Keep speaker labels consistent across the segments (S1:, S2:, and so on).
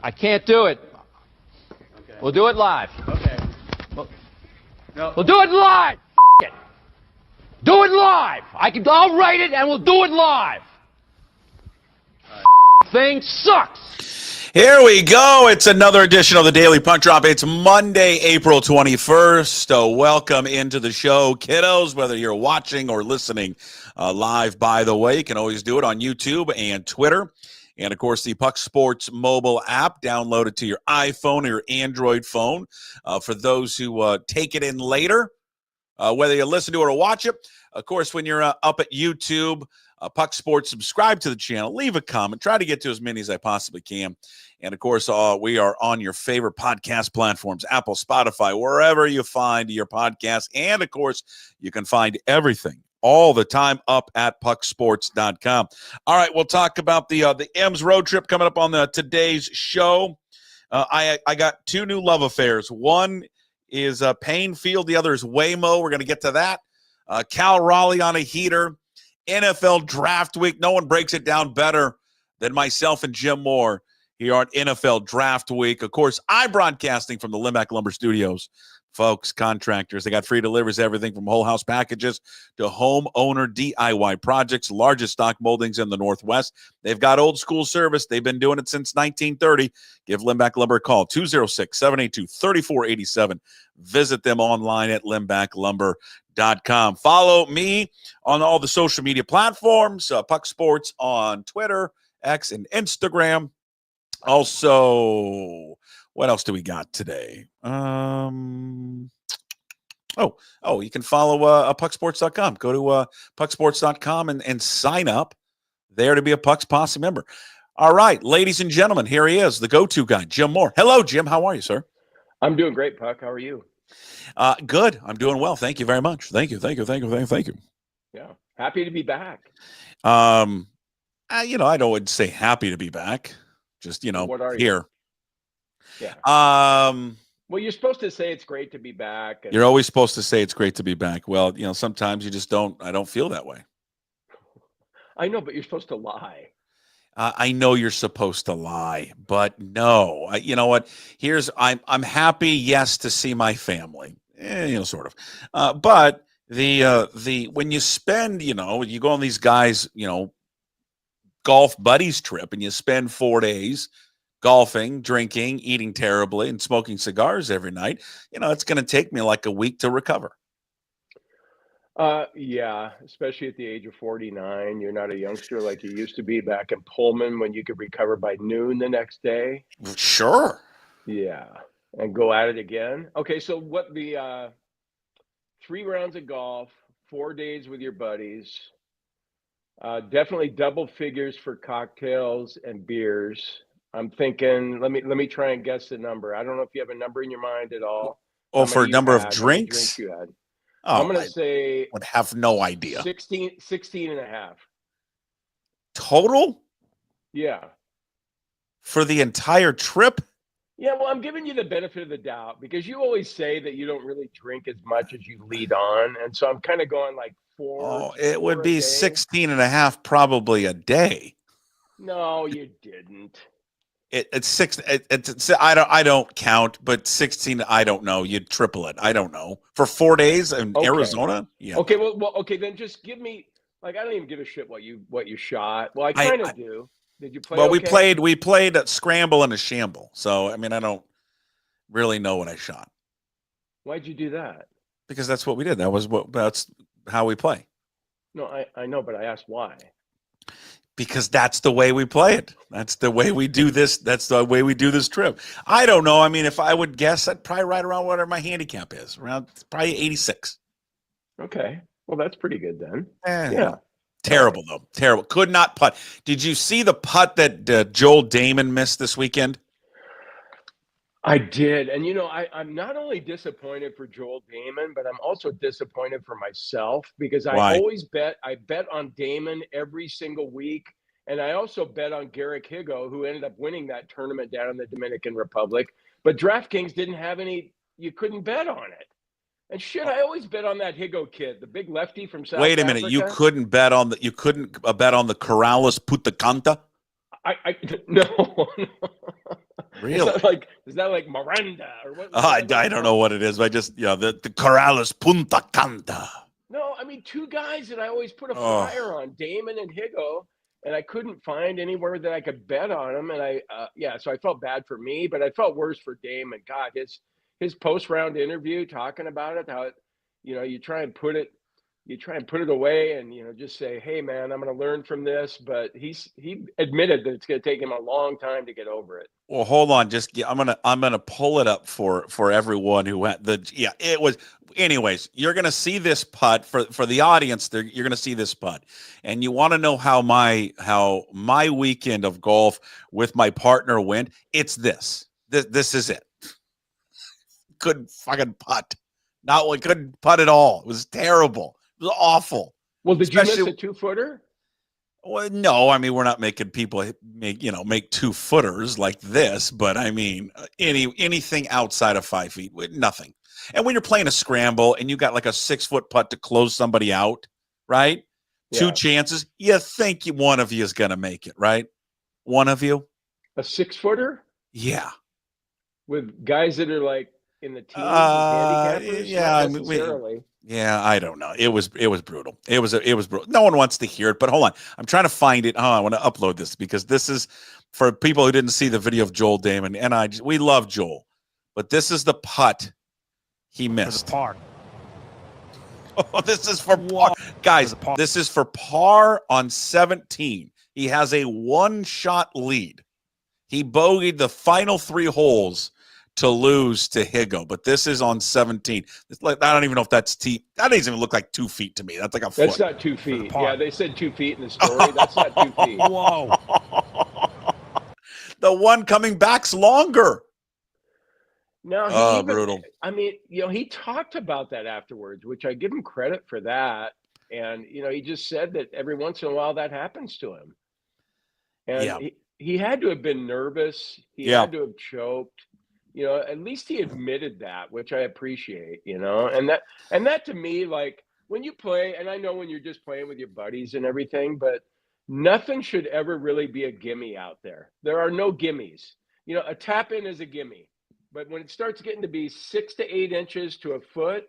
S1: I can't do it.
S2: Okay.
S1: We'll do it live.
S2: Okay.
S1: We'll do it live. F it. Do it live. I'll write it and we'll do it live. Thing sucks.
S3: Here we go. It's another edition of the Daily Puck Drop. It's Monday, April 21st. Welcome into the show, kiddos, whether you're watching or listening live, by the way. You can always do it on YouTube and Twitter. And, of course, the Puck Sports mobile app, download it to your iPhone or your Android phone. For those who take it in later, whether you listen to it or watch it. Of course, when you're up at YouTube, Puck Sports, subscribe to the channel, leave a comment, try to get to as many as I possibly can. And, of course, we are on your favorite podcast platforms, Apple, Spotify, wherever you find your podcast. And, of course, you can find everything all the time up at pucksports.com. All right, we'll talk about the M's road trip coming up on today's show. I got two new love affairs. One is Paine Field. The other is Waymo. We're going to get to that. Cal Raleigh on a heater. NFL Draft Week. No one breaks it down better than myself and Jim Moore here on NFL Draft Week. Of course, I'm broadcasting from the Limback Lumber Studios. Folks, contractors, they got free deliveries, everything from whole house packages to homeowner DIY projects, largest stock moldings in the Northwest. They've got old school service. They've been doing it since 1930. Give Limback Lumber a call, 206-782-3487. Visit them online at limbacklumber.com. Follow me on all the social media platforms, Puck Sports on Twitter, X, and Instagram. Also, what else do we got today? You can follow pucksports.com. Go to pucksports.com and sign up there to be a Pucks Posse member. All right, ladies and gentlemen, here he is, the go-to guy, Jim Moore. Hello, Jim. How are you, sir?
S2: I'm doing great, Puck. How are you?
S3: Good. I'm doing well. Thank you very much. Thank you.
S2: Yeah, happy to be back.
S3: I don't say happy to be back. Just,
S2: What are
S3: here.
S2: You? Yeah. Well, you're supposed to say it's great to be back.
S3: You're always supposed to say it's great to be back. Well, sometimes you just don't. I don't feel that way.
S2: I know, but you're supposed to lie.
S3: I know you're supposed to lie, but no. You know what? I'm happy, yes, to see my family. Sort of. But the when you spend, you go on these guys, golf buddies trip, and you spend 4 days golfing, drinking, eating terribly, and smoking cigars every night, it's going to take me like a week to recover.
S2: Yeah, especially at the age of 49. You're not a youngster like you used to be back in Pullman when you could recover by noon the next day.
S3: Sure.
S2: Yeah, and go at it again. Okay, so what the 3 rounds of golf, 4 days with your buddies, definitely double figures for cocktails and beers. I'm thinking, let me try and guess the number. I don't know if you have a number in your mind at all.
S3: Oh, for a number of drinks?
S2: You had.
S3: Oh,
S2: I'm going to say
S3: would have no idea.
S2: 16 and a half.
S3: Total?
S2: Yeah.
S3: For the entire trip?
S2: Yeah, well, I'm giving you the benefit of the doubt because you always say that you don't really drink as much as you lead on. And so I'm kind of going like 4.
S3: Oh, it would be 16 and a half probably a day.
S2: No, you didn't.
S3: It's 6. It's I don't count, but 16. I don't know. You'd triple it. I don't know for 4 days in Arizona. Yeah.
S2: Okay. Well. Okay. Then just give me I don't even give a shit what you shot. Well, I kind of do. Did you play?
S3: Well,
S2: okay?
S3: we played a scramble and a shamble. So I mean, I don't really know what I shot.
S2: Why'd you do that?
S3: Because that's what we did. That's how we play.
S2: No, I know, but I asked why.
S3: Because that's the way we play it. That's the way we do this. That's the way we do this trip. I don't know. I mean, if I would guess, I'd probably right around whatever my handicap is, around probably 86.
S2: Okay. Well, that's pretty good then.
S3: Yeah. Terrible, though. Terrible. Could not putt. Did you see the putt that Joel Damon missed this weekend?
S2: I did. And, I'm not only disappointed for Joel Damon, but I'm also disappointed for myself because I bet on Damon every single week. And I also bet on Garrick Higo, who ended up winning that tournament down in the Dominican Republic. But DraftKings didn't have any, you couldn't bet on it. And shit, I always bet on that Higo kid, the big lefty from South Africa.
S3: Wait a minute, you couldn't bet on the Corrales Putacanta?
S2: I no.
S3: Really?
S2: Is that like Miranda or what?
S3: I don't know what it is. But I just, the Corrales Punta Canta.
S2: No, I mean, two guys that I always put a
S3: Oh.
S2: flyer on, Damon and Higo, and I couldn't find anywhere that I could bet on them. And so I felt bad for me, but I felt worse for Damon. God, his post-round interview talking about it, how you try and put it away and just say, hey man, I'm going to learn from this. But he admitted that it's going to take him a long time to get over it.
S3: Well, hold on. I'm gonna pull it up for everyone who had it was. Anyways, you're gonna see this putt for the audience. You're gonna see this putt, and you want to know how my weekend of golf with my partner went. It's this. This is it. Couldn't fucking putt. Couldn't putt at all. It was terrible. It was awful.
S2: Well, did you miss a 2-footer?
S3: Well, no, I mean, we're not making people make 2-footers like this, but I mean, anything outside of 5 feet, nothing. And when you're playing a scramble and you got like a 6-foot putt to close somebody out, right? Yeah. 2 chances, you think one of you is going to make it, right? One of you?
S2: A 6-footer?
S3: Yeah.
S2: With guys that are like in the teams, handicappers?
S3: Yeah,
S2: not necessarily.
S3: I don't know. It was brutal. It was brutal. No one wants to hear it, but hold on. I'm trying to find it. I want to upload this because this is for people who didn't see the video of Joel Damon. And we love Joel, but this is the putt he missed.
S1: Par.
S3: Oh, this is for par. Guys, this is for par on 17. He has a 1-shot lead. He bogeyed the final 3 holes to lose to Higo, but this is on 17. It's like, I don't even know if that's that doesn't even look like 2 feet to me. That's like a foot.
S2: That's not 2 feet. Yeah, they said 2 feet in the story. That's not 2 feet.
S3: Whoa. The one coming back's longer.
S2: No,
S3: brutal.
S2: I mean, he talked about that afterwards, which I give him credit for that. And, he just said that every once in a while that happens to him. And he had to have been nervous. He had to have choked. At least he admitted that, which I appreciate, and that to me, like when you play, and I know when you're just playing with your buddies and everything, but nothing should ever really be a gimme out there. There are no gimmies. A tap in is a gimme, but when it starts getting to be 6 to 8 inches to a foot,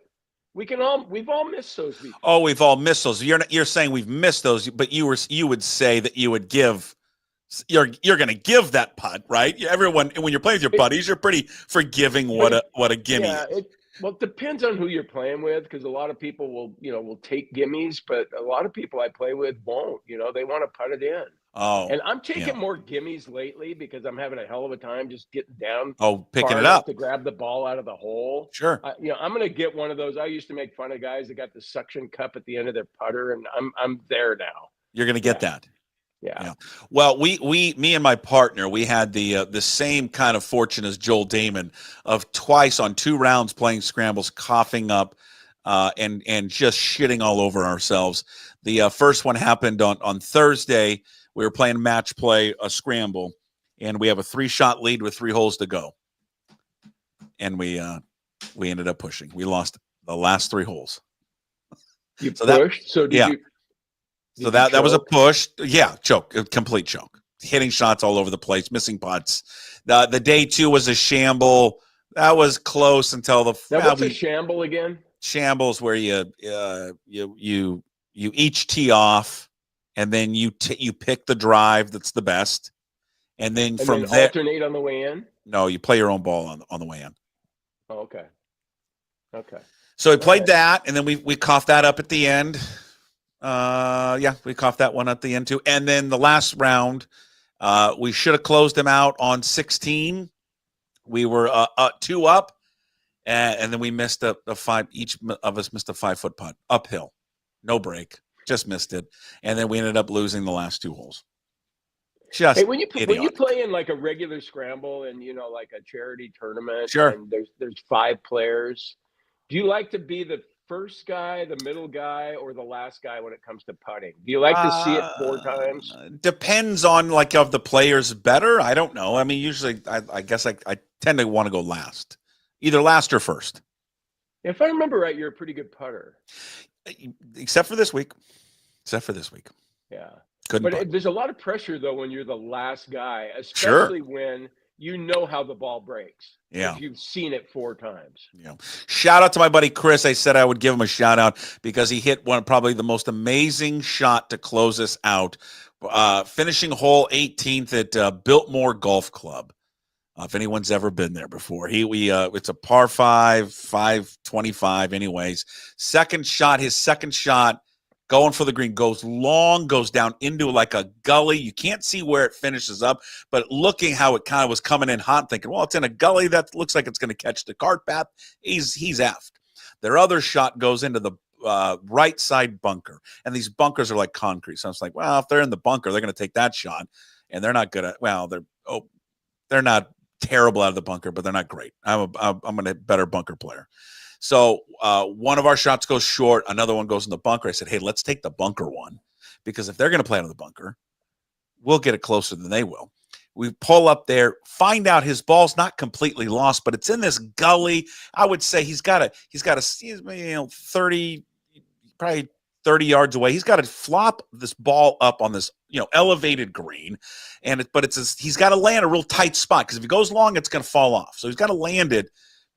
S2: we've all missed those before.
S3: Oh, we've all missed those. You're saying we've missed those, but you would say that you would give. You're going to give that putt, right? Everyone, when you're playing with your buddies, you're pretty forgiving what a gimme is.
S2: It depends on who you're playing with, because a lot of people will take gimmies, but a lot of people I play with won't. They want to putt it in.
S3: Oh,
S2: and I'm taking more gimmies lately because I'm having a hell of a time just getting down.
S3: Oh, picking it up
S2: to grab the ball out of the hole.
S3: Sure.
S2: I'm going to get one of those. I used to make fun of guys that got the suction cup at the end of their putter, and I'm there now.
S3: You're going to get that.
S2: Yeah.
S3: Well, me and my partner, we had the same kind of fortune as Joel Damon of twice on 2 rounds playing scrambles, coughing up, and just shitting all over ourselves. The first one happened on Thursday. We were playing match play, a scramble, and we have a 3-shot lead with 3 holes to go. And we ended up pushing. We lost the last 3 holes.
S2: You pushed? So did you?
S3: So that was a push. Yeah, choke, a complete choke. Hitting shots all over the place, missing putts. The day 2 was a shamble. That was close until
S2: what's a shamble again?
S3: Shambles where you each tee off, and then you pick the drive that's the best, and then from there
S2: alternate on the way in.
S3: No, you play your own ball on the way in.
S2: Oh, okay.
S3: So we played that, and then we coughed that up at the end. We coughed that one at the end too. And then the last round, we should have closed them out on 16. We were 2 up, and then we missed a 5. Each of us missed a 5-foot putt uphill, no break, just missed it, and then we ended up losing the last 2 holes.
S2: When you play in like a regular scramble and like a charity tournament,
S3: sure,
S2: and there's 5 players, do you like to be the first guy, the middle guy, or the last guy when it comes to putting? Do you like to see it 4 times?
S3: Depends on of the players better. I don't know. I mean, usually I guess I tend to want to go last, either last or first.
S2: If I remember right, you're a pretty good putter.
S3: Except for this week.
S2: Yeah.
S3: Couldn't
S2: But
S3: putt.
S2: there's a lot of pressure, though, when you're the last guy,
S3: Sure.
S2: especially when you know how the ball breaks.
S3: Yeah.
S2: Because you've seen it 4 times.
S3: Yeah. Shout out to my buddy Chris. I said I would give him a shout out because he hit probably the most amazing shot to close us out. Finishing hole 18th at Biltmore Golf Club. If anyone's ever been there before, it's a par 525 anyways. His second shot, going for the green, goes long, goes down into like a gully. You can't see where it finishes up, but looking how it kind of was coming in hot, thinking, well, it's in a gully that looks like it's going to catch the cart path. He's effed. Their other shot goes into the right side bunker, and these bunkers are like concrete. So I was like, well, if they're in the bunker, they're going to take that shot, and they're not good at. Well, they're not terrible out of the bunker, but they're not great. I'm a better bunker player. So one of our shots goes short. Another one goes in the bunker. I said, hey, let's take the bunker one, because if they're going to play out of the bunker, we'll get it closer than they will. We pull up there, find out his ball's not completely lost, but it's in this gully. I would say he's got a 30, probably 30 yards away. He's got to flop this ball up on this, elevated green, he's got to land a real tight spot, because if he goes long, it's going to fall off. So he's got to land it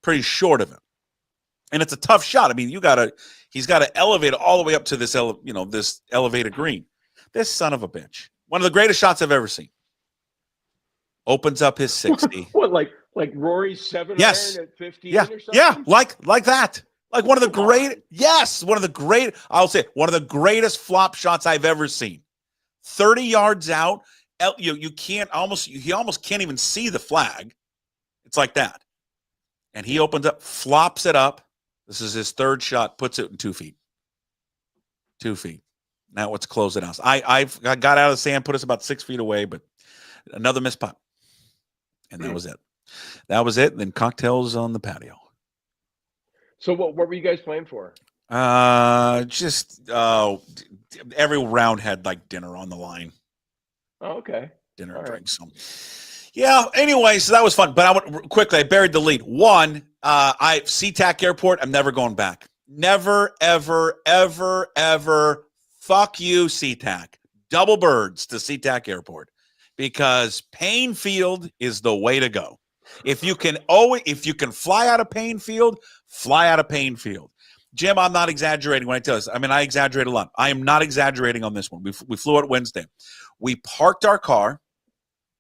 S3: pretty short of him. And it's a tough shot. I mean, he's got to elevate it all the way up to this, this elevated green. This son of a bitch. One of the greatest shots I've ever seen. Opens up his 60.
S2: What, like Rory's 7
S3: Yes.
S2: iron at 15
S3: Yeah.
S2: or something?
S3: Yeah, like that. Like one of the one of the greatest flop shots I've ever seen. 30 yards out. He almost can't even see the flag. It's like that. And he opens up, flops it up. This is his third shot, puts it in 2 feet. 2 feet. Now let's close it out. I got out of the sand, put us about 6 feet away, but another missed putt. And that was it. That was it. And then cocktails on the patio.
S2: So what were you guys playing for?
S3: Every round had like dinner on the line.
S2: Oh, okay.
S3: Dinner
S2: All
S3: and
S2: right.
S3: drinks. Yeah. Anyway, so that was fun. But I buried the lead. One, SeaTac Airport. I'm never going back. Never, ever, ever, ever. Fuck you, SeaTac. Double birds to SeaTac Airport, because Paine Field is the way to go. If you can fly out of Paine Field, fly out of Paine Field. Jim, I'm not exaggerating when I tell this. I mean, I exaggerate a lot. I am not exaggerating on this one. We flew out Wednesday. We parked our car.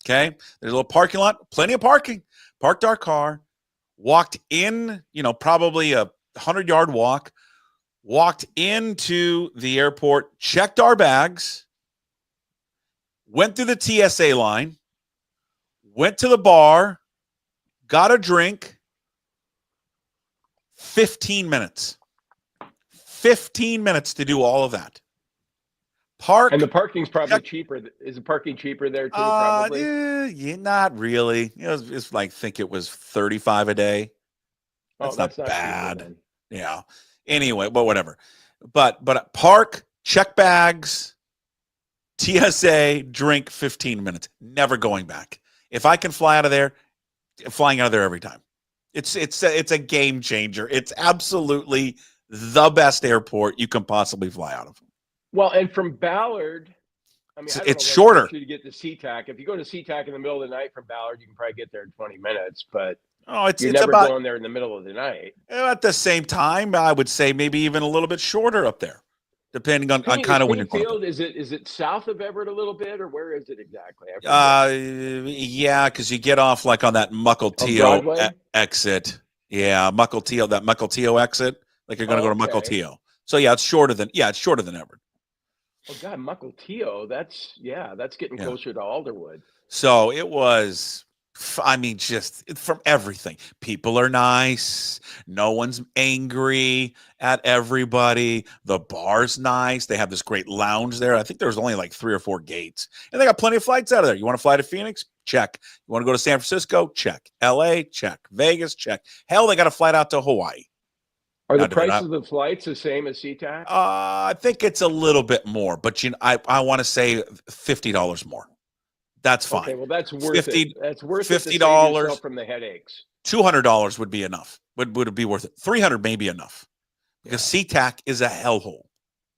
S3: Okay. There's a little parking lot, plenty of parking. Parked our car, walked in, probably a 100-yard walk, walked into the airport, checked our bags, went through the TSA line, went to the bar, got a drink. 15 minutes. 15 minutes to do all of that.
S2: And the parking's probably cheaper. Is the parking cheaper there too? Probably.
S3: Yeah, not really. It's like, I think it was $35 a day. That's not bad. Yeah. Anyway, but whatever. But park, check bags, TSA, drink, 15 minutes. Never going back. If I can fly out of there, flying out of there every time. It's a game changer. It's absolutely the best airport you can possibly fly out of.
S2: Well, and from Ballard, I mean,
S3: it's shorter.
S2: To get to SeaTac. If you go to SeaTac in the middle of the night from Ballard, you can probably get there in 20 minutes. But you're never going there in the middle of the night.
S3: At the same time, I would say maybe even a little bit shorter up there, depending on kind of when you're going.
S2: Field, is it south of Everett a little bit, or where is it exactly?
S3: Yeah, because you get off like on that Mukilteo exit. Yeah, that Mukilteo exit. Like you're going to go to Mukilteo. So yeah, it's shorter than Everett.
S2: Oh God, Mukilteo. That's getting closer to Alderwood.
S3: So it was. I mean, just from everything. People are nice. No one's angry at everybody. The bar's nice. They have this great lounge there. I think there's only like 3 or 4 gates. And they got plenty of flights out of there. You want to fly to Phoenix? Check. You want to go to San Francisco? Check. LA? Check. Vegas? Check. Hell, they got a flight out to Hawaii.
S2: Are the prices of the flights the same as SeaTac?
S3: I think it's a little bit more, but I want to say $50 more. That's fine.
S2: Okay, well, that's worth it. That's worth
S3: $50
S2: it to save yourself from the headaches.
S3: $200 would be enough. Would it be worth it? $300 may be enough, because SeaTac is a hellhole.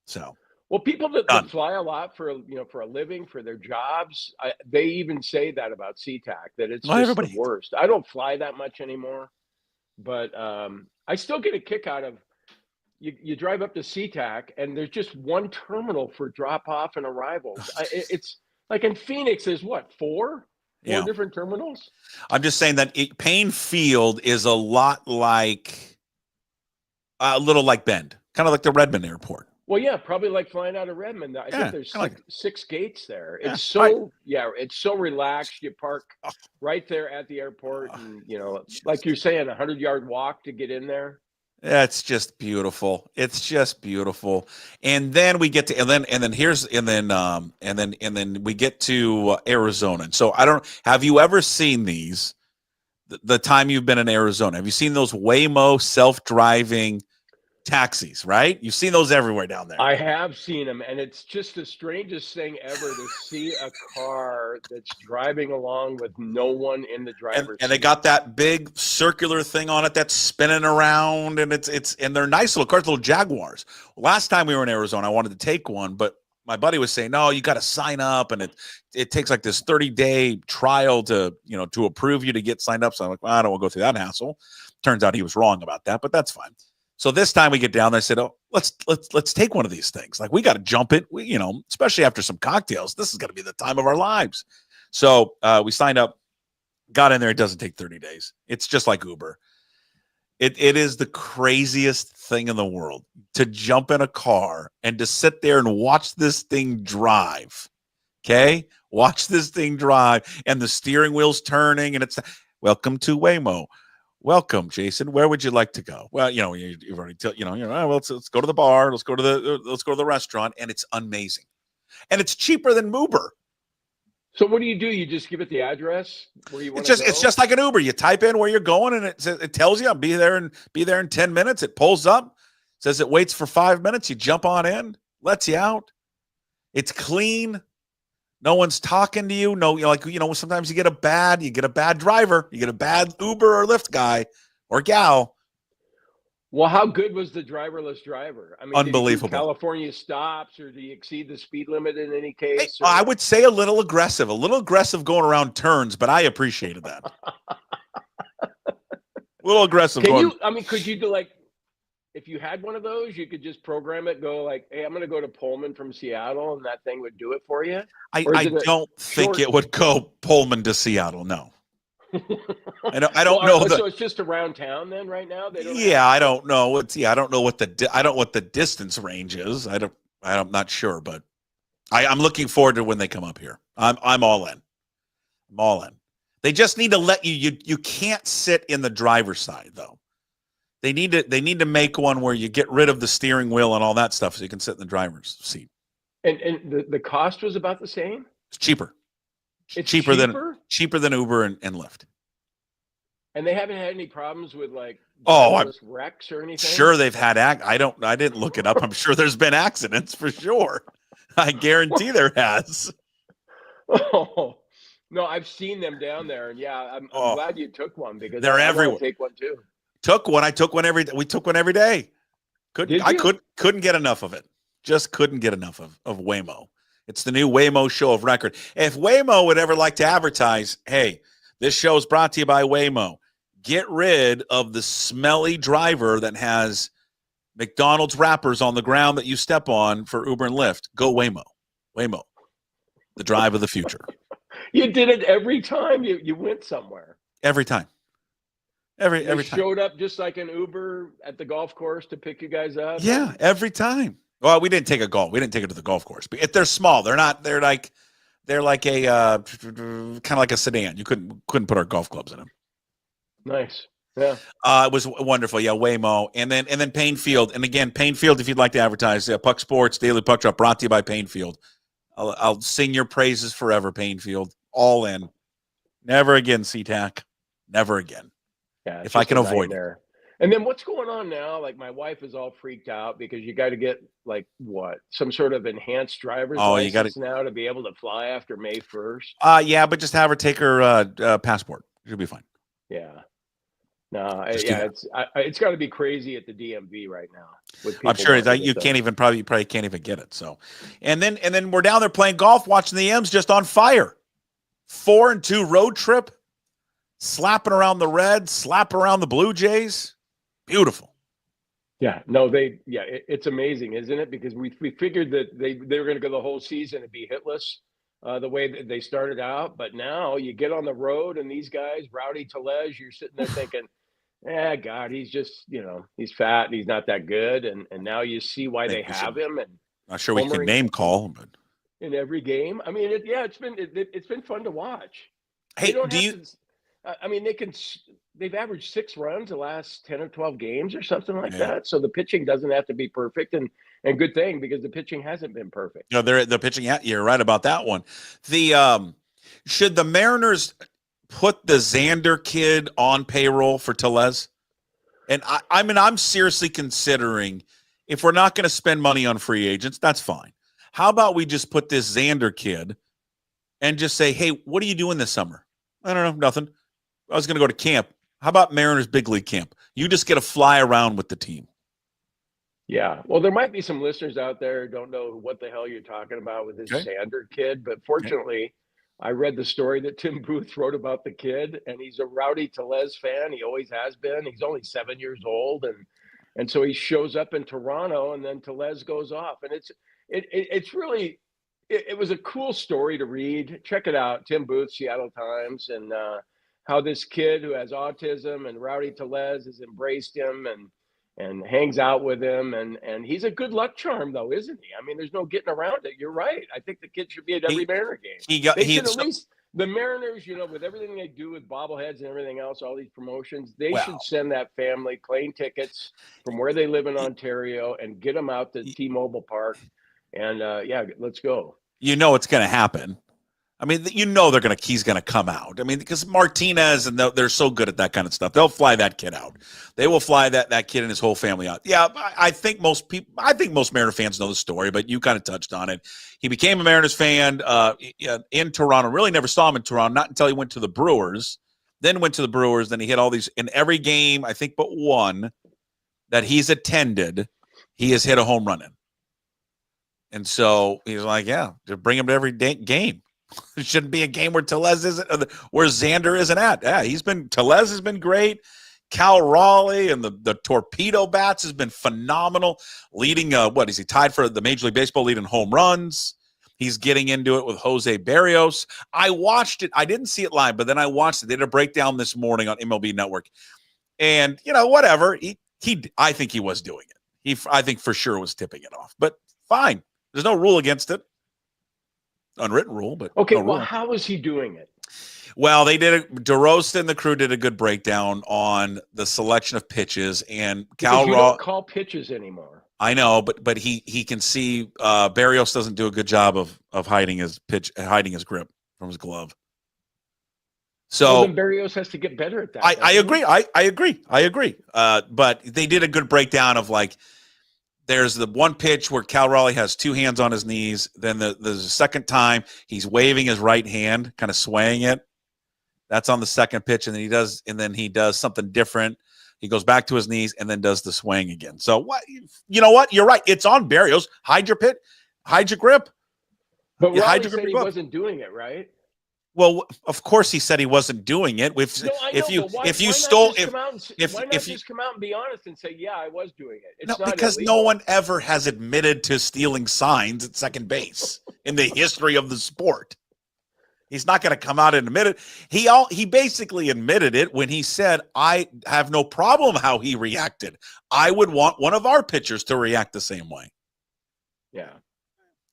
S3: So,
S2: Well, people that fly a lot for a living, for their jobs, they even say that about SeaTac, that it's just the worst. I don't fly that much anymore, but I still get a kick out of you drive up to SeaTac and there's just one terminal for drop off and arrivals. It's like in Phoenix, there's what, four different terminals?
S3: I'm just saying that Paine Field is a lot like a little like Bend, kind of like the Redmond Airport.
S2: Well, yeah, probably like flying out of Redmond. I think there's six gates there. It's so it's so relaxed. You park right there at the airport, and like you're saying, 100-yard walk to get in there.
S3: It's just beautiful. It's just beautiful. And then we get to and then we get to Arizona. And so have you ever seen these? The time you've been in Arizona, have you seen those Waymo self-driving taxis, right? You've seen those everywhere down there.
S2: I have seen them, and it's just the strangest thing ever to see a car that's driving along with no one in the driver's seat.
S3: And they got that big circular thing on it that's spinning around, and and they're nice little cars, little Jaguars. Last time we were in Arizona, I wanted to take one, but my buddy was saying, no, you got to sign up, and it takes like this 30-day trial to approve you to get signed up. So I'm like, well, I don't want to go through that hassle. Turns out he was wrong about that, but that's fine. So this time we get down there, I said, oh, let's take one of these things. Like, we got to jump it, especially after some cocktails. This is going to be the time of our lives. So we signed up, got in there. It doesn't take 30 days. It's just like Uber. It is the craziest thing in the world to jump in a car and to sit there and watch this thing drive. Okay? Watch this thing drive, and the steering wheel's turning, and it's welcome to Waymo. Welcome, Jason. Where would you like to go? Well, you've already let's go to the bar. Let's go to the restaurant, and it's amazing, and it's cheaper than Uber.
S2: So what do? You just give it the address where you want
S3: to go? It's just like an Uber. You type in where you're going, and it tells you I'll be there in 10 minutes. It pulls up, says it waits for 5 minutes. You jump on in, lets you out. It's clean. No one's talking to you. No, sometimes you get a bad driver. You get a bad Uber or Lyft guy or gal.
S2: Well, how good was the driverless driver? I mean,
S3: unbelievable.
S2: Did you do California stops, or do you exceed the speed limit in any case?
S3: I would say a little aggressive going around turns, but I appreciated that. A little aggressive.
S2: Could you do, like, if you had one of those, you could just program it, go like, hey, I'm going to go to Pullman from Seattle, and that thing would do it for you?
S3: I don't think it would go Pullman to Seattle, no. I don't know.
S2: So it's just around town then right now?
S3: I don't know. I don't know what the distance range is. I'm not sure, but I'm looking forward to when they come up here. I'm all in. I'm all in. They just need to let you can't sit in the driver's side, though. They need to make one where you get rid of the steering wheel and all that stuff so you can sit in the driver's seat.
S2: And the cost was about the same?
S3: It's cheaper. It's cheaper than Uber and Lyft.
S2: And they haven't had any problems with like wrecks or anything?
S3: Sure, they've had I didn't look it up. I'm sure there's been accidents for sure. I guarantee there has.
S2: Oh. No, I've seen them down there, and I'm glad you took one, because
S3: they're everywhere.
S2: Take one too.
S3: Took one. We took one every day. Couldn't get enough of it. Just couldn't get enough of Waymo. It's the new Waymo show of record. If Waymo would ever like to advertise, hey, this show is brought to you by Waymo. Get rid of the smelly driver that has McDonald's wrappers on the ground that you step on for Uber and Lyft. Go Waymo. Waymo, the drive of the future.
S2: You did it every time you went somewhere.
S3: Every time. Every time.
S2: Showed up just like an Uber at the golf course to pick you guys up.
S3: Yeah, every time. Well, we didn't take it to the golf course. But they're small. They're like a kind of like a sedan. You couldn't put our golf clubs in them.
S2: Nice. Yeah.
S3: It was wonderful. Yeah, Waymo. And then Paine Field. And again, Paine Field, if you'd like to advertise, Puck Sports, Daily Puck Drop, brought to you by Paine Field. I'll sing your praises forever, Paine Field. All in. Never again, SeaTac. Never again.
S2: Yeah,
S3: if I can avoid
S2: it. And then what's going on now? Like, my wife is all freaked out because you got to get some sort of enhanced driver's license now to be able to fly after May 1st.
S3: Yeah, but just have her take her passport. She'll be fine.
S2: Yeah. No, it's got to be crazy at the DMV right now. With people
S3: I'm sure you probably can't even get it. So, and then we're down there playing golf, watching the M's just on fire. 4-2 road trip, slapping around the Reds, slapping around the Blue Jays. Beautiful.
S2: Yeah, no, it's amazing, isn't it? Because we figured that they were going to go the whole season and be hitless. The way that they started out, but now you get on the road and these guys, Rowdy Tellez, you're sitting there thinking, God, he's just, he's fat and he's not that good. And now you see why they have him. And
S3: not sure we can name call, but
S2: in every game, I mean, it's been fun to watch.
S3: Hey,
S2: they've averaged 6 runs the last 10 or 12 games or something like that. So the pitching doesn't have to be perfect, and good thing, because the pitching hasn't been perfect.
S3: The pitching. You're right about that one. Should the Mariners put the Xander kid on payroll for Tellez? And I'm seriously considering, if we're not going to spend money on free agents, that's fine. How about we just put this Xander kid and just say, hey, what are you doing this summer? I don't know, nothing. I was going to go to camp. How about Mariners big league camp? You just get to fly around with the team.
S2: Yeah. Well, there might be some listeners out there who don't know what the hell you're talking about with this Xander kid, but fortunately, I read the story that Tim Booth wrote about the kid, and he's a Rowdy Tellez fan. He always has been. He's only 7 years old, and so he shows up in Toronto, and then Tellez goes off, and it's really it was a cool story to read. Check it out, Tim Booth, Seattle Times, and how this kid who has autism and Rowdy Tellez has embraced him and hangs out with him, and he's a good luck charm, though, isn't he? I mean, there's no getting around it. You're right. I think the kid should be at every Mariner game. The Mariners, with everything they do with bobbleheads and everything else, all these promotions, they should send that family plane tickets from where they live in Ontario and get them out to T-Mobile Park, and let's go.
S3: It's going to happen. I mean, he's going to come out. I mean, because Martinez and they're so good at that kind of stuff. They'll fly that kid out. They will fly that kid and his whole family out. Yeah, I think most Mariner fans know the story, but you kind of touched on it. He became a Mariners fan in Toronto. Really never saw him in Toronto, not until he went to the Brewers. Then went to the Brewers. Then he hit all these in every game, I think, but one that he's attended. He has hit a home run in. And so he's like, just bring him to every game. It shouldn't be a game where Tellez isn't, where Xander isn't at. Yeah, Tellez has been great. Cal Raleigh and the torpedo bats has been phenomenal. Leading, is he tied for the Major League Baseball lead in home runs? He's getting into it with Jose Barrios. I watched it. I didn't see it live, but then I watched it. They did a breakdown this morning on MLB Network. And, whatever. I think he was doing it. I think for sure was tipping it off. But fine. There's no rule against it. Unwritten rule, but
S2: okay.
S3: No
S2: well,
S3: rule.
S2: How is he doing it?
S3: Well, DeRosa and the crew did a good breakdown on the selection of pitches, and
S2: Cal don't call pitches anymore.
S3: I know, but he can see Barrios doesn't do a good job of hiding his grip from his glove. So
S2: then Barrios has to get better at that.
S3: I agree. I agree. But they did a good breakdown of there's the one pitch where Cal Raleigh has 2 hands on his knees. Then there's a second time he's waving his right hand, kind of swaying it. That's on the second pitch, and then he does something different. He goes back to his knees and then does the swing again. So what? You know what? You're right. It's on Barrios. Hide your grip.
S2: But Raleigh said he wasn't doing it, right?
S3: Well, of course he said he wasn't doing it. Why not just
S2: come out and be honest and say, yeah, I was doing it? It's
S3: not because illegal. No one ever has admitted to stealing signs at second base in the history of the sport. He's not going to come out and admit it. He basically admitted it when he said, I have no problem how he reacted. I would want one of our pitchers to react the same way.
S2: Yeah.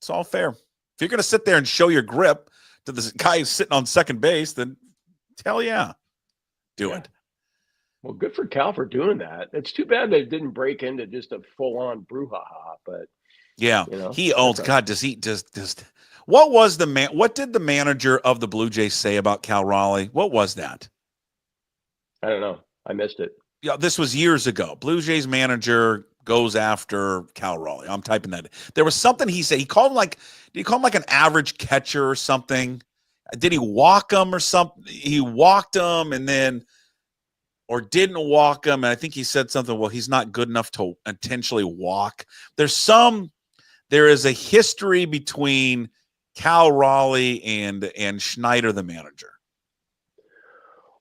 S3: It's all fair. If you're going to sit there and show your grip to this guy who's sitting on second base, then hell yeah, do it.
S2: Well, good for Cal for doing that. It's too bad they didn't break into just a full-on brouhaha, but
S3: yeah, he owns. God, does what did the manager of the Blue Jays say about Cal Raleigh? What was that?
S2: I don't know. I missed it.
S3: Yeah, this was years ago. Blue Jays manager goes after Cal Raleigh. I'm typing that in. There was something he said. Did he call him like an average catcher or something? Did he walk him or something? He walked him, and then or didn't walk him. And I think he said something, well, he's not good enough to intentionally walk. There is a history between Cal Raleigh and Schneider, the manager.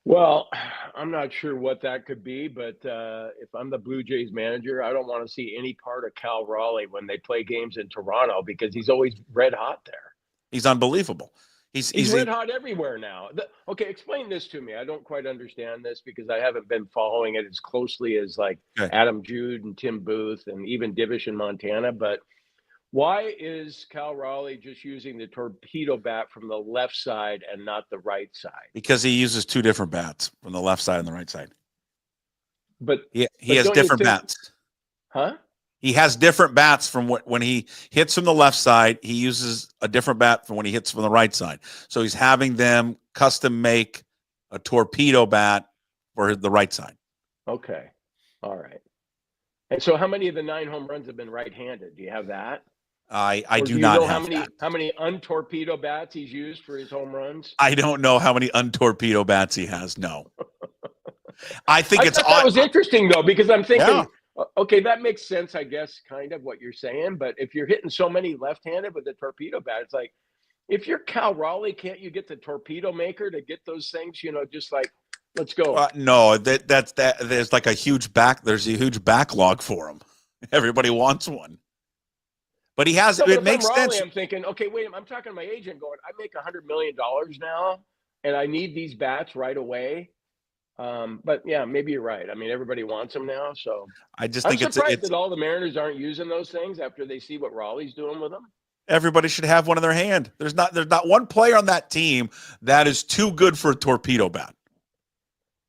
S2: Well, I'm not sure what that could be, but if I'm the Blue Jays manager, I don't want to see any part of Cal Raleigh when they play games in Toronto because he's always red hot there.
S3: He's unbelievable. He's
S2: red hot everywhere now. Okay, explain this to me. I don't quite understand this because I haven't been following it as closely as Adam Jude and Tim Booth and even Divish in Montana, but why is Cal Raleigh just using the torpedo bat from the left side and not the right side?
S3: Because he uses two different bats from the left side and the right side.
S2: But
S3: he has different bats.
S2: Huh?
S3: He has different bats from when he hits from the left side. He uses a different bat from when he hits from the right side. So he's having them custom make a torpedo bat for the right side.
S2: Okay. All right. And so how many of the 9 home runs have been right-handed? Do you have that?
S3: I do not have that.
S2: How many untorpedo bats he's used for his home runs?
S3: I don't know how many untorpedo bats he has. No. I think
S2: that was interesting though, because I'm thinking, okay, that makes sense, I guess, kind of what you're saying. But if you're hitting so many left-handed with the torpedo bat, it's like, if you're Cal Raleigh, can't you get the torpedo maker to get those things? Just like, let's go.
S3: No, that's there's like a huge there's a huge backlog for him. Everybody wants one. But he has, it makes sense.
S2: I'm thinking, okay, wait, I'm talking to my agent going, I make $100 million now and I need these bats right away. But yeah, maybe you're right. I mean, everybody wants them now. So
S3: I just think I'm
S2: surprised that all the Mariners aren't using those things after they see what Raleigh's doing with them.
S3: Everybody should have one in their hand. There's not one player on that team that is too good for a torpedo bat.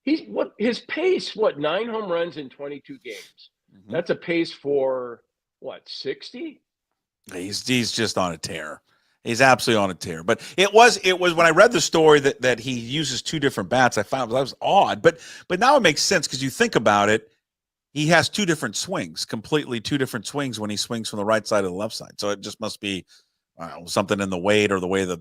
S2: His pace, 9 home runs in 22 games. Mm-hmm. That's a pace for 60?
S3: He's just on a tear. He's absolutely on a tear. But it was when I read the story that he uses two different bats, I found that was odd. But now it makes sense because you think about it. He has two different swings, completely two different swings when he swings from the right side to the left side. So it just must be something in the weight or the way the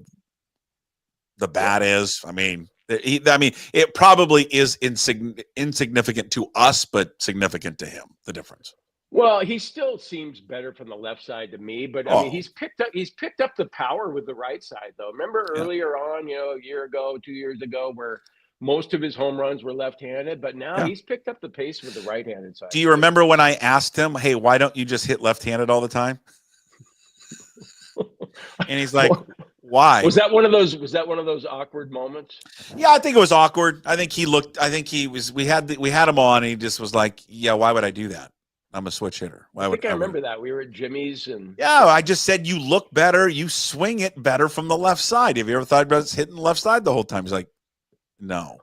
S3: bat is. I mean, it probably is insignificant to us, but significant to him, the difference.
S2: Well, he still seems better from the left side to me, but I mean, he's picked up the power with the right side, though. Remember earlier on, a year ago, 2 years ago, where most of his home runs were left-handed, but now he's picked up the pace with the right-handed side.
S3: Do you remember when I asked him, "Hey, why don't you just hit left-handed all the time?" And he's like, "Why?"
S2: Was that one of those awkward moments?
S3: Yeah, I think it was awkward. I think he was. We had him on, and he just was like, "Yeah, why would I do that? I'm a switch hitter."
S2: I remember that. We were at Jimmy's and
S3: I just said you look better, you swing it better from the left side. Have you ever thought about hitting the left side the whole time? He's like, no.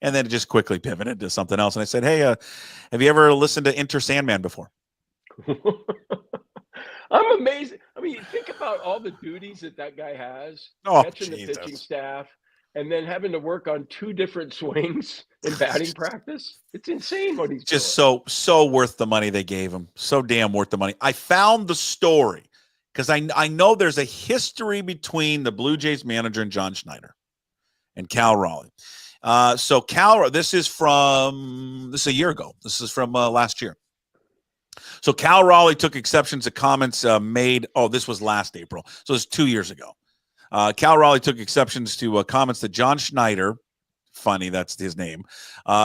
S3: And then it just quickly pivoted to something else. And I said, hey, have you ever listened to Enter Sandman before?
S2: I'm amazed. I mean, think about all the duties that guy has, catching the pitching staff, and then having to work on 2 different swings in batting practice. It's insane what he's
S3: just
S2: doing.
S3: so worth the money they gave him. So damn worth the money. I found the story because I know there's a history between the Blue Jays manager and John Schneider and Cal Raleigh. So this is a year ago. This is from last year. So Cal Raleigh took exceptions to comments made. Oh, this was last April. So it's 2 years ago. Cal Raleigh took exceptions to comments that John Schneider, funny, that's his name,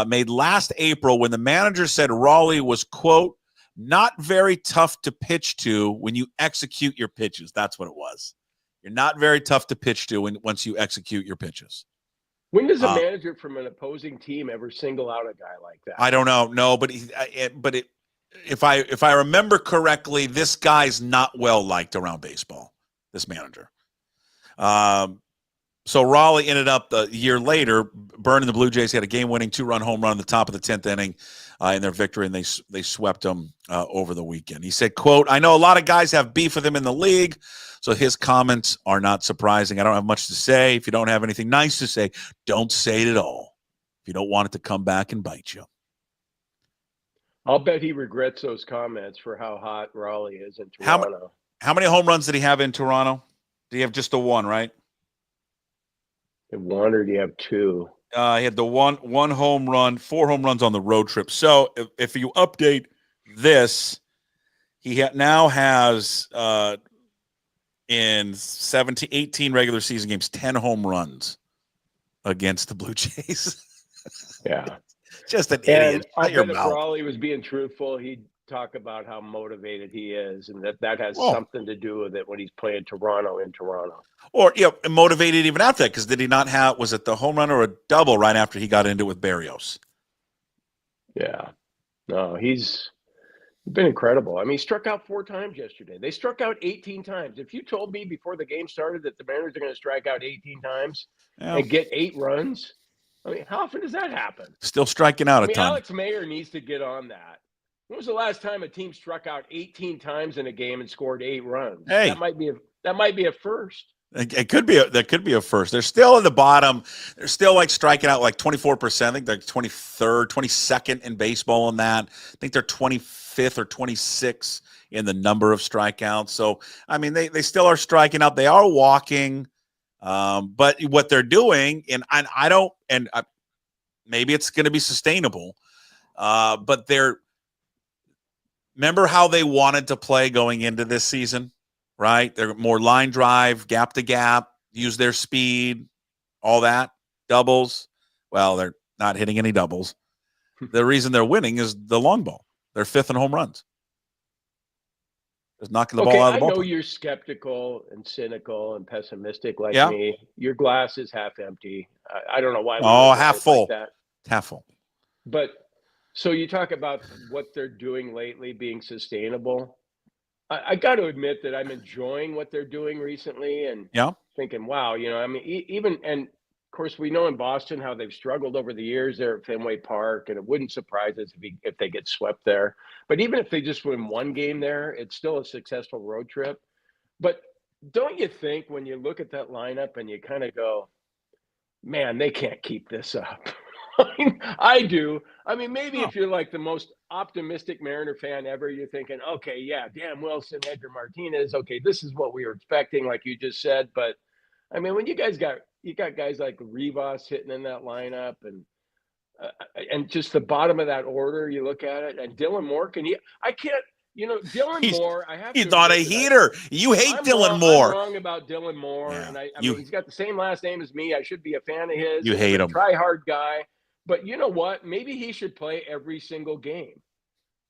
S3: made last April when the manager said Raleigh was, quote, not very tough to pitch to when you execute your pitches. That's what it was. You're not very tough to pitch to once you execute your pitches.
S2: When does a manager from an opposing team ever single out a guy like that?
S3: I don't know. No, but if I remember correctly, this guy's not well liked around baseball, this manager. So Raleigh ended up a year later burning the Blue Jays. He had a game-winning 2-run home run in the top of the 10th inning in their victory, and they swept them over the weekend. He said, quote, I know a lot of guys have beef with him in the league, so his comments are not surprising. I don't have much to say. If you don't have anything nice to say, don't say it at all. If you don't want it to come back and bite you.
S2: I'll bet he regrets those comments for how hot Raleigh is in Toronto.
S3: How many home runs did he have in Toronto? Do you have just the one, right?
S2: You have 1 or do you have 2?
S3: He had the one home run, 4 home runs on the road trip. So if you update this, he now has in 18 regular season games, 10 home runs against the Blue Jays.
S2: Yeah.
S3: Just an idiot.
S2: I bet if Raleigh was being truthful, he'd talk about how motivated he is, and that has something to do with it when he's playing Toronto in Toronto.
S3: Or motivated even after that, because did he not have, was it the home run or a double right after he got into it with Berrios?
S2: Yeah. No, he's been incredible. I mean, he struck out 4 times yesterday. They struck out 18 times. If you told me before the game started that the Mariners are going to strike out 18 times and get 8 runs, I mean, how often does that happen?
S3: Still striking out a ton.
S2: Alex Mayer needs to get on that. When was the last time a team struck out 18 times in a game and scored 8 runs?
S3: Hey,
S2: that might be a first.
S3: It could be that could be a first. They're still in the bottom. They're still like striking out like 24%. I think they're 23rd, 22nd in baseball in that. I think they're 25th or 26th in the number of strikeouts. So I mean, they still are striking out. They are walking, but what they're doing, and I don't, and maybe it's going to be sustainable. But remember how they wanted to play going into this season. Right? They're more line drive, gap to gap, use their speed, all that, doubles. Well, they're not hitting any doubles. The reason they're winning is the long ball. They're 5th in home runs. Just knocking the ball out of the ballpark.
S2: I know you're skeptical and cynical and pessimistic like me. Your glass is half empty. I don't know why.
S3: Half full. Like that. Half full.
S2: But so you talk about what they're doing lately being sustainable. I got to admit that I'm enjoying what they're doing recently and thinking, wow, I mean, even, and of course, we know in Boston how they've struggled over the years there at Fenway Park, and it wouldn't surprise us if they get swept there. But even if they just win one game there, it's still a successful road trip. But don't you think when you look at that lineup and you kind of go, man, they can't keep this up? I do. I mean, maybe if you're like the most optimistic Mariner fan ever, you're thinking, okay, yeah, Dan Wilson, Edgar Martinez. Okay, this is what we were expecting, like you just said. But I mean, when you got guys like Rivas hitting in that lineup, and just the bottom of that order, you look at it, and Dylan Moore Dylan Moore.
S3: He's on a heater. You hate Dylan Moore.
S2: I'm wrong about Dylan Moore, and I mean, he's got the same last name as me. I should be a fan of his.
S3: You hate him.
S2: Try hard guy. But you know what? Maybe he should play every single game.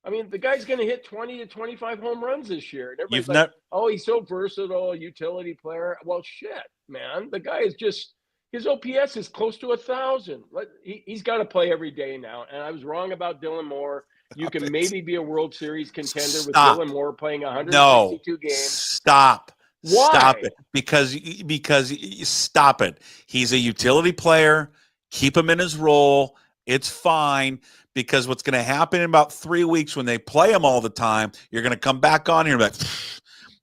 S2: I mean, the guy's going to hit 20 to 25 home runs this year. And everybody's like, oh, he's so versatile, utility player. Well, shit, man. The guy is just – his OPS is close to 1,000. He's got to play every day now. And I was wrong about Dylan Moore. You can maybe be a World Series contender with Dylan Moore playing 162 games.
S3: Stop.
S2: Why?
S3: Stop it. Because stop it. He's a utility player. Keep him in his role. It's fine, because what's going to happen in about 3 weeks when they play him all the time, you're going to come back on here and be like,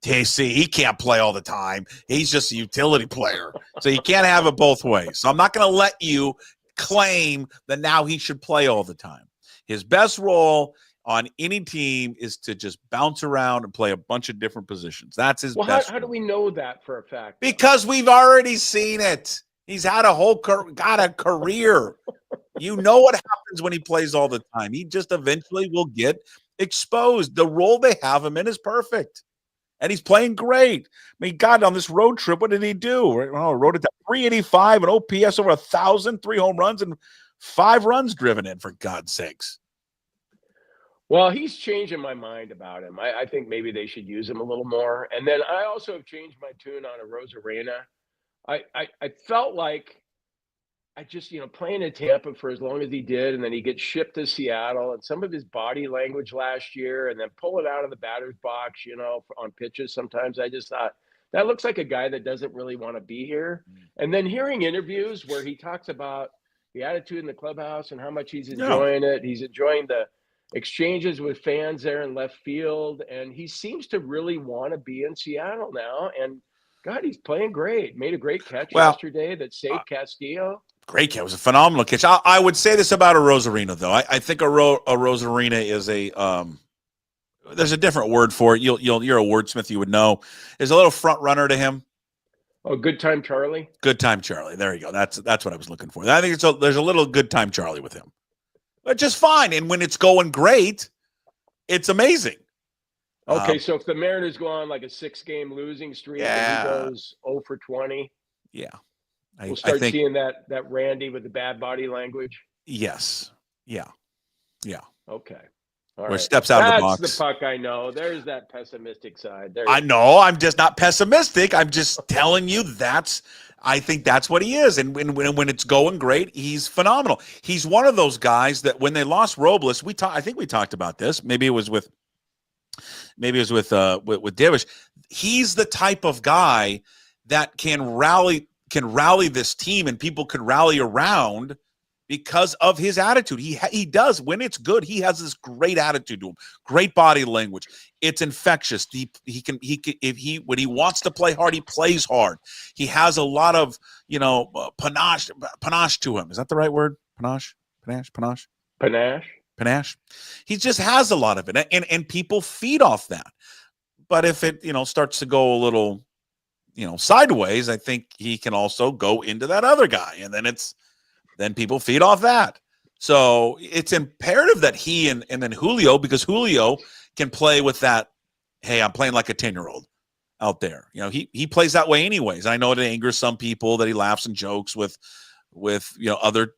S3: hey, see, he can't play all the time. He's just a utility player. So you can't have it both ways. So I'm not going to let you claim that now he should play all the time. His best role on any team is to just bounce around and play a bunch of different positions. That's his best.
S2: How do we know that for a fact?
S3: Because we've already seen it. He's had a career. You know what happens when he plays all the time. He just eventually will get exposed. The role they have him in is perfect. And he's playing great. I mean, God, on this road trip, what did he do? Rode it to 385, an OPS over 1,000, 3 home runs, and 5 runs driven in, for God's sakes.
S2: Well, he's changing my mind about him. I think maybe they should use him a little more. And then I also have changed my tune on Arozarena. I felt like I just, playing in Tampa for as long as he did, and then he gets shipped to Seattle, and some of his body language last year, and then pull it out of the batter's box, on pitches. Sometimes I just thought that looks like a guy that doesn't really want to be here. And then hearing interviews where he talks about the attitude in the clubhouse and how much he's enjoying it. He's enjoying the exchanges with fans there in left field, and he seems to really want to be in Seattle now. And God, he's playing great. Made a great catch yesterday that saved Castillo.
S3: Great catch. It was a phenomenal catch. I would say this about Arozarena, though. I think Arozarena is there's a different word for it. You're a wordsmith. You would know. There's a little front runner to him.
S2: Oh, good time, Charlie.
S3: Good time, Charlie. There you go. That's what I was looking for. I think there's a little good time, Charlie, with him, but just fine. And when it's going great, it's amazing.
S2: Okay, so if the Mariners go on like a 6-game losing streak and he goes 0 for 20, we'll start seeing that Randy with the bad body language.
S3: Yes. Yeah.
S2: Okay.
S3: All right. Steps out of the box.
S2: That's the Puck I know. There's that pessimistic side.
S3: I know. I'm just not pessimistic. I'm just telling you I think that's what he is. And when it's going great, he's phenomenal. He's one of those guys that when they lost Robles, I think we talked about this. Maybe it was with Divish. He's the type of guy that can rally this team, and people could rally around because of his attitude. He does. When it's good, he has this great attitude to him, great body language. It's infectious. When he wants to play hard, he plays hard. He has a lot of panache to him. Is that the right word? Panache. He just has a lot of it, and people feed off that. But if it starts to go a little sideways, I think he can also go into that other guy, and then people feed off that. So it's imperative that he and then Julio, because Julio can play with that. Hey, I'm playing like a 10-year-old out there. He plays that way anyways. I know it angers some people that he laughs and jokes with other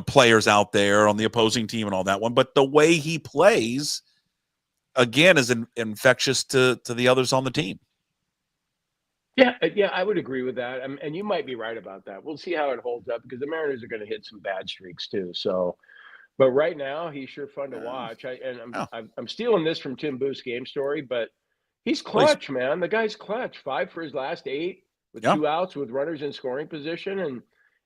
S3: players out there on the opposing team and all that one. But the way he plays, again, is infectious to the others on the team.
S2: Yeah, I would agree with that. And you might be right about that. We'll see how it holds up because the Mariners are going to hit some bad streaks too. So, but right now he's sure fun to watch. I'm stealing this from Tim Booth's game story, but he's clutch, man. The guy's clutch. 5 for his last 8 with 2 outs with runners in scoring position.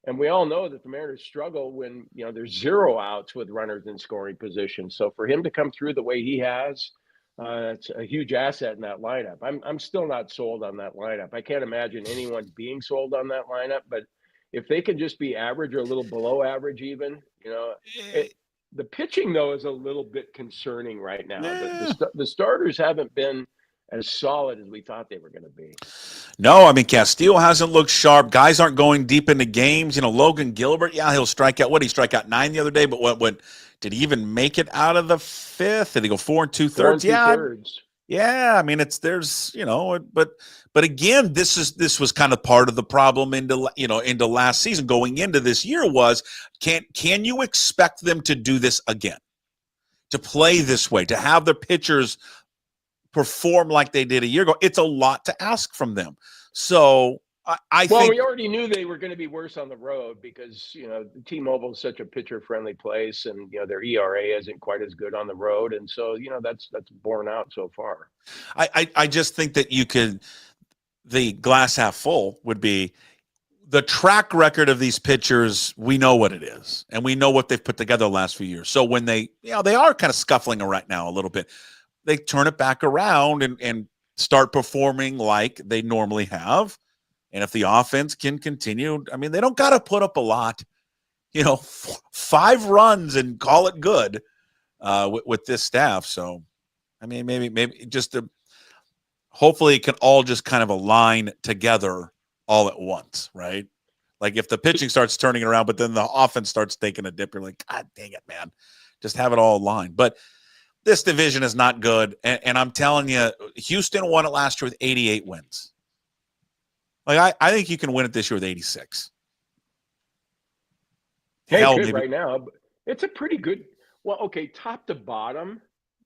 S2: And we all know that the Mariners struggle when, there's 0 outs with runners in scoring position. So for him to come through the way he has, it's a huge asset in that lineup. I'm still not sold on that lineup. I can't imagine anyone being sold on that lineup, but if they can just be average or a little below average even, the pitching, though, is a little bit concerning right now. The starters haven't been as solid as we thought they were going to be.
S3: No, I mean, Castillo hasn't looked sharp. Guys aren't going deep into games. Logan Gilbert, he'll strike out. What did he strike out 9 the other day? But what did he even make it out of the 5th? Did he go 4 2/3? Yeah. I mean, but again, this was kind of part of the problem into last season going into this year was can you expect them to do this again? To play this way, to have their pitchers perform like they did a year ago? It's a lot to ask from them. So I think
S2: we already knew they were going to be worse on the road because T-Mobile is such a pitcher-friendly place, and their ERA isn't quite as good on the road, and so that's borne out so far.
S3: I just think that the glass half full would be the track record of these pitchers. We know what it is, and we know what they've put together the last few years. So when they are kind of scuffling right now a little bit, they turn it back around and start performing like they normally have. And if the offense can continue, I mean, they don't got to put up a lot, 5 runs and call it good with this staff. So, I mean, maybe just hopefully it can all just kind of align together all at once, right? Like if the pitching starts turning around, but then the offense starts taking a dip, you're like, God dang it, man, just have it all aligned. But this division is not good. And I'm telling you, Houston won it last year with 88 wins. Like, I think you can win it this year with 86.
S2: Good right now. It's a pretty good – well, okay, top to bottom.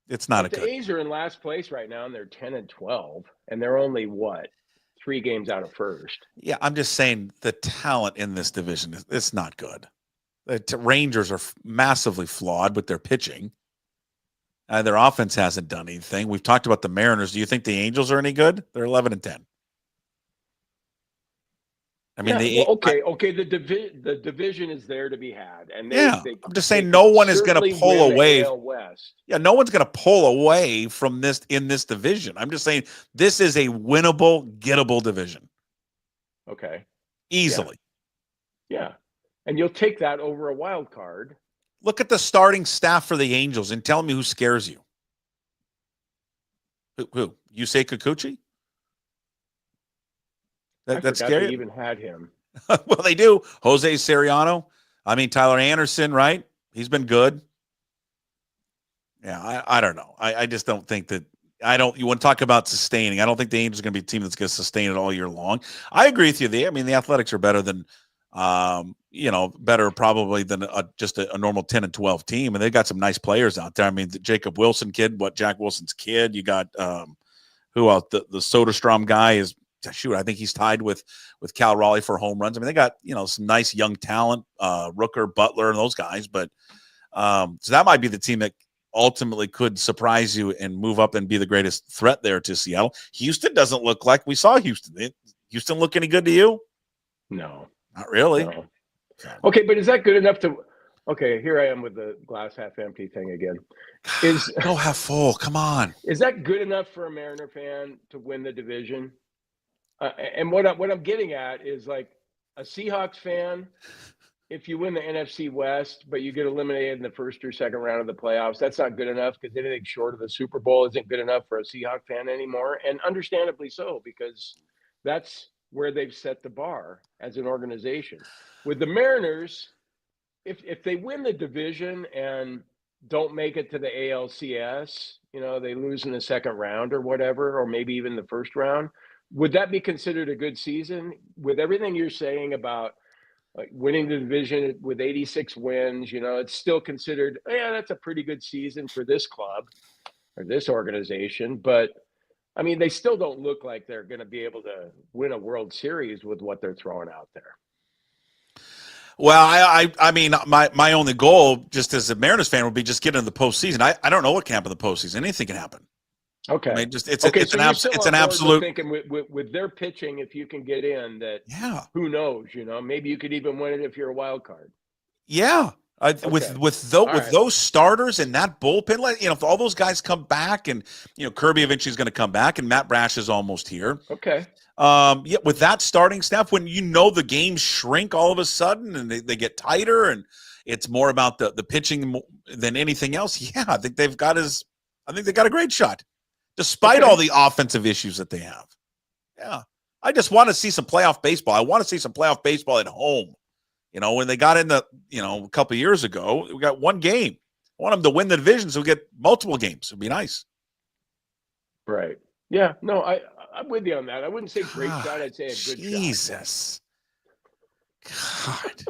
S3: It's not
S2: the A's are in last place right now, and they're 10-12, and they're only, 3 games out of first.
S3: Yeah, I'm just saying the talent in this division, it's not good. The Rangers are massively flawed with their pitching. Their offense hasn't done anything. We've talked about the Mariners. Do you think the Angels are any good? They're 11-10. I mean,
S2: the division is there to be had, and
S3: I'm just saying no one is going to pull away. Yeah, no one's going to pull away from this in this division. I'm just saying this is a winnable, gettable division.
S2: Okay,
S3: easily.
S2: Yeah, and you'll take that over a wild card.
S3: Look at the starting staff for the Angels and tell me who scares you. Who? You say Kikuchi? That's
S2: forgot
S3: scary.
S2: they even had him.
S3: Well, they do. Jose Siriano. I mean, Tyler Anderson, right? He's been good. Yeah, I don't know. I just don't think that you want to talk about sustaining. I don't think the Angels are going to be a team that's going to sustain it all year long. I agree with you there. I mean, the Athletics are better than, better probably than just a normal 10 and 12 team. And they've got some nice players out there. I mean, the Jacob Wilson kid, Jack Wilson's kid. You got, who else? The Soderstrom guy is, shoot, I think he's tied with Cal Raleigh for home runs. I mean, they got, some nice young talent, Rooker, Butler, and those guys. But so that might be the team that ultimately could surprise you and move up and be the greatest threat there to Seattle. Houston doesn't look like we saw Houston. Houston look any good to you?
S2: No.
S3: Not really.
S2: No. Okay, but is that good enough to – okay, here I am with the glass half empty thing again.
S3: Go half full. Come on.
S2: Is that good enough for a Mariner fan to win the division? And what I'm getting at is like a Seahawks fan – if you win the NFC West, but you get eliminated in the first or second round of the playoffs, that's not good enough because anything short of the Super Bowl isn't good enough for a Seahawks fan anymore. And understandably so, because that's where they've set the bar as an organization. With the Mariners, if they win the division and don't make it to the ALCS, they lose in the second round or whatever, or maybe even the first round, would that be considered a good season? With everything you're saying about like winning the division with 86 wins, it's still considered, that's a pretty good season for this club or this organization. But I mean, they still don't look like they're going to be able to win a World Series with what they're throwing out there.
S3: Well, I mean, my only goal, just as a Mariners fan, would be just get into the postseason. I don't know what can happen in the postseason. Anything can happen.
S2: Okay.
S3: I mean, it's an absolute.
S2: Thinking with their pitching, if you can get in, that who knows? Maybe you could even win it if you're a wild card.
S3: Yeah, with those starters and that bullpen, if all those guys come back, and Kirby eventually is going to come back, and Matt Brash is almost here.
S2: Okay.
S3: With that starting staff, when the games shrink all of a sudden and they get tighter, and it's more about the pitching than anything else. Yeah, I think they've got a great shot. Despite all the offensive issues that they have. Yeah. I just want to see some playoff baseball. I want to see some playoff baseball at home. When they got in a couple of years ago, we got one game. I want them to win the division so we get multiple games. It'd be nice.
S2: Right. Yeah. No, I'm with you on that. I wouldn't say great shot. I'd say a good shot.
S3: Jesus. God.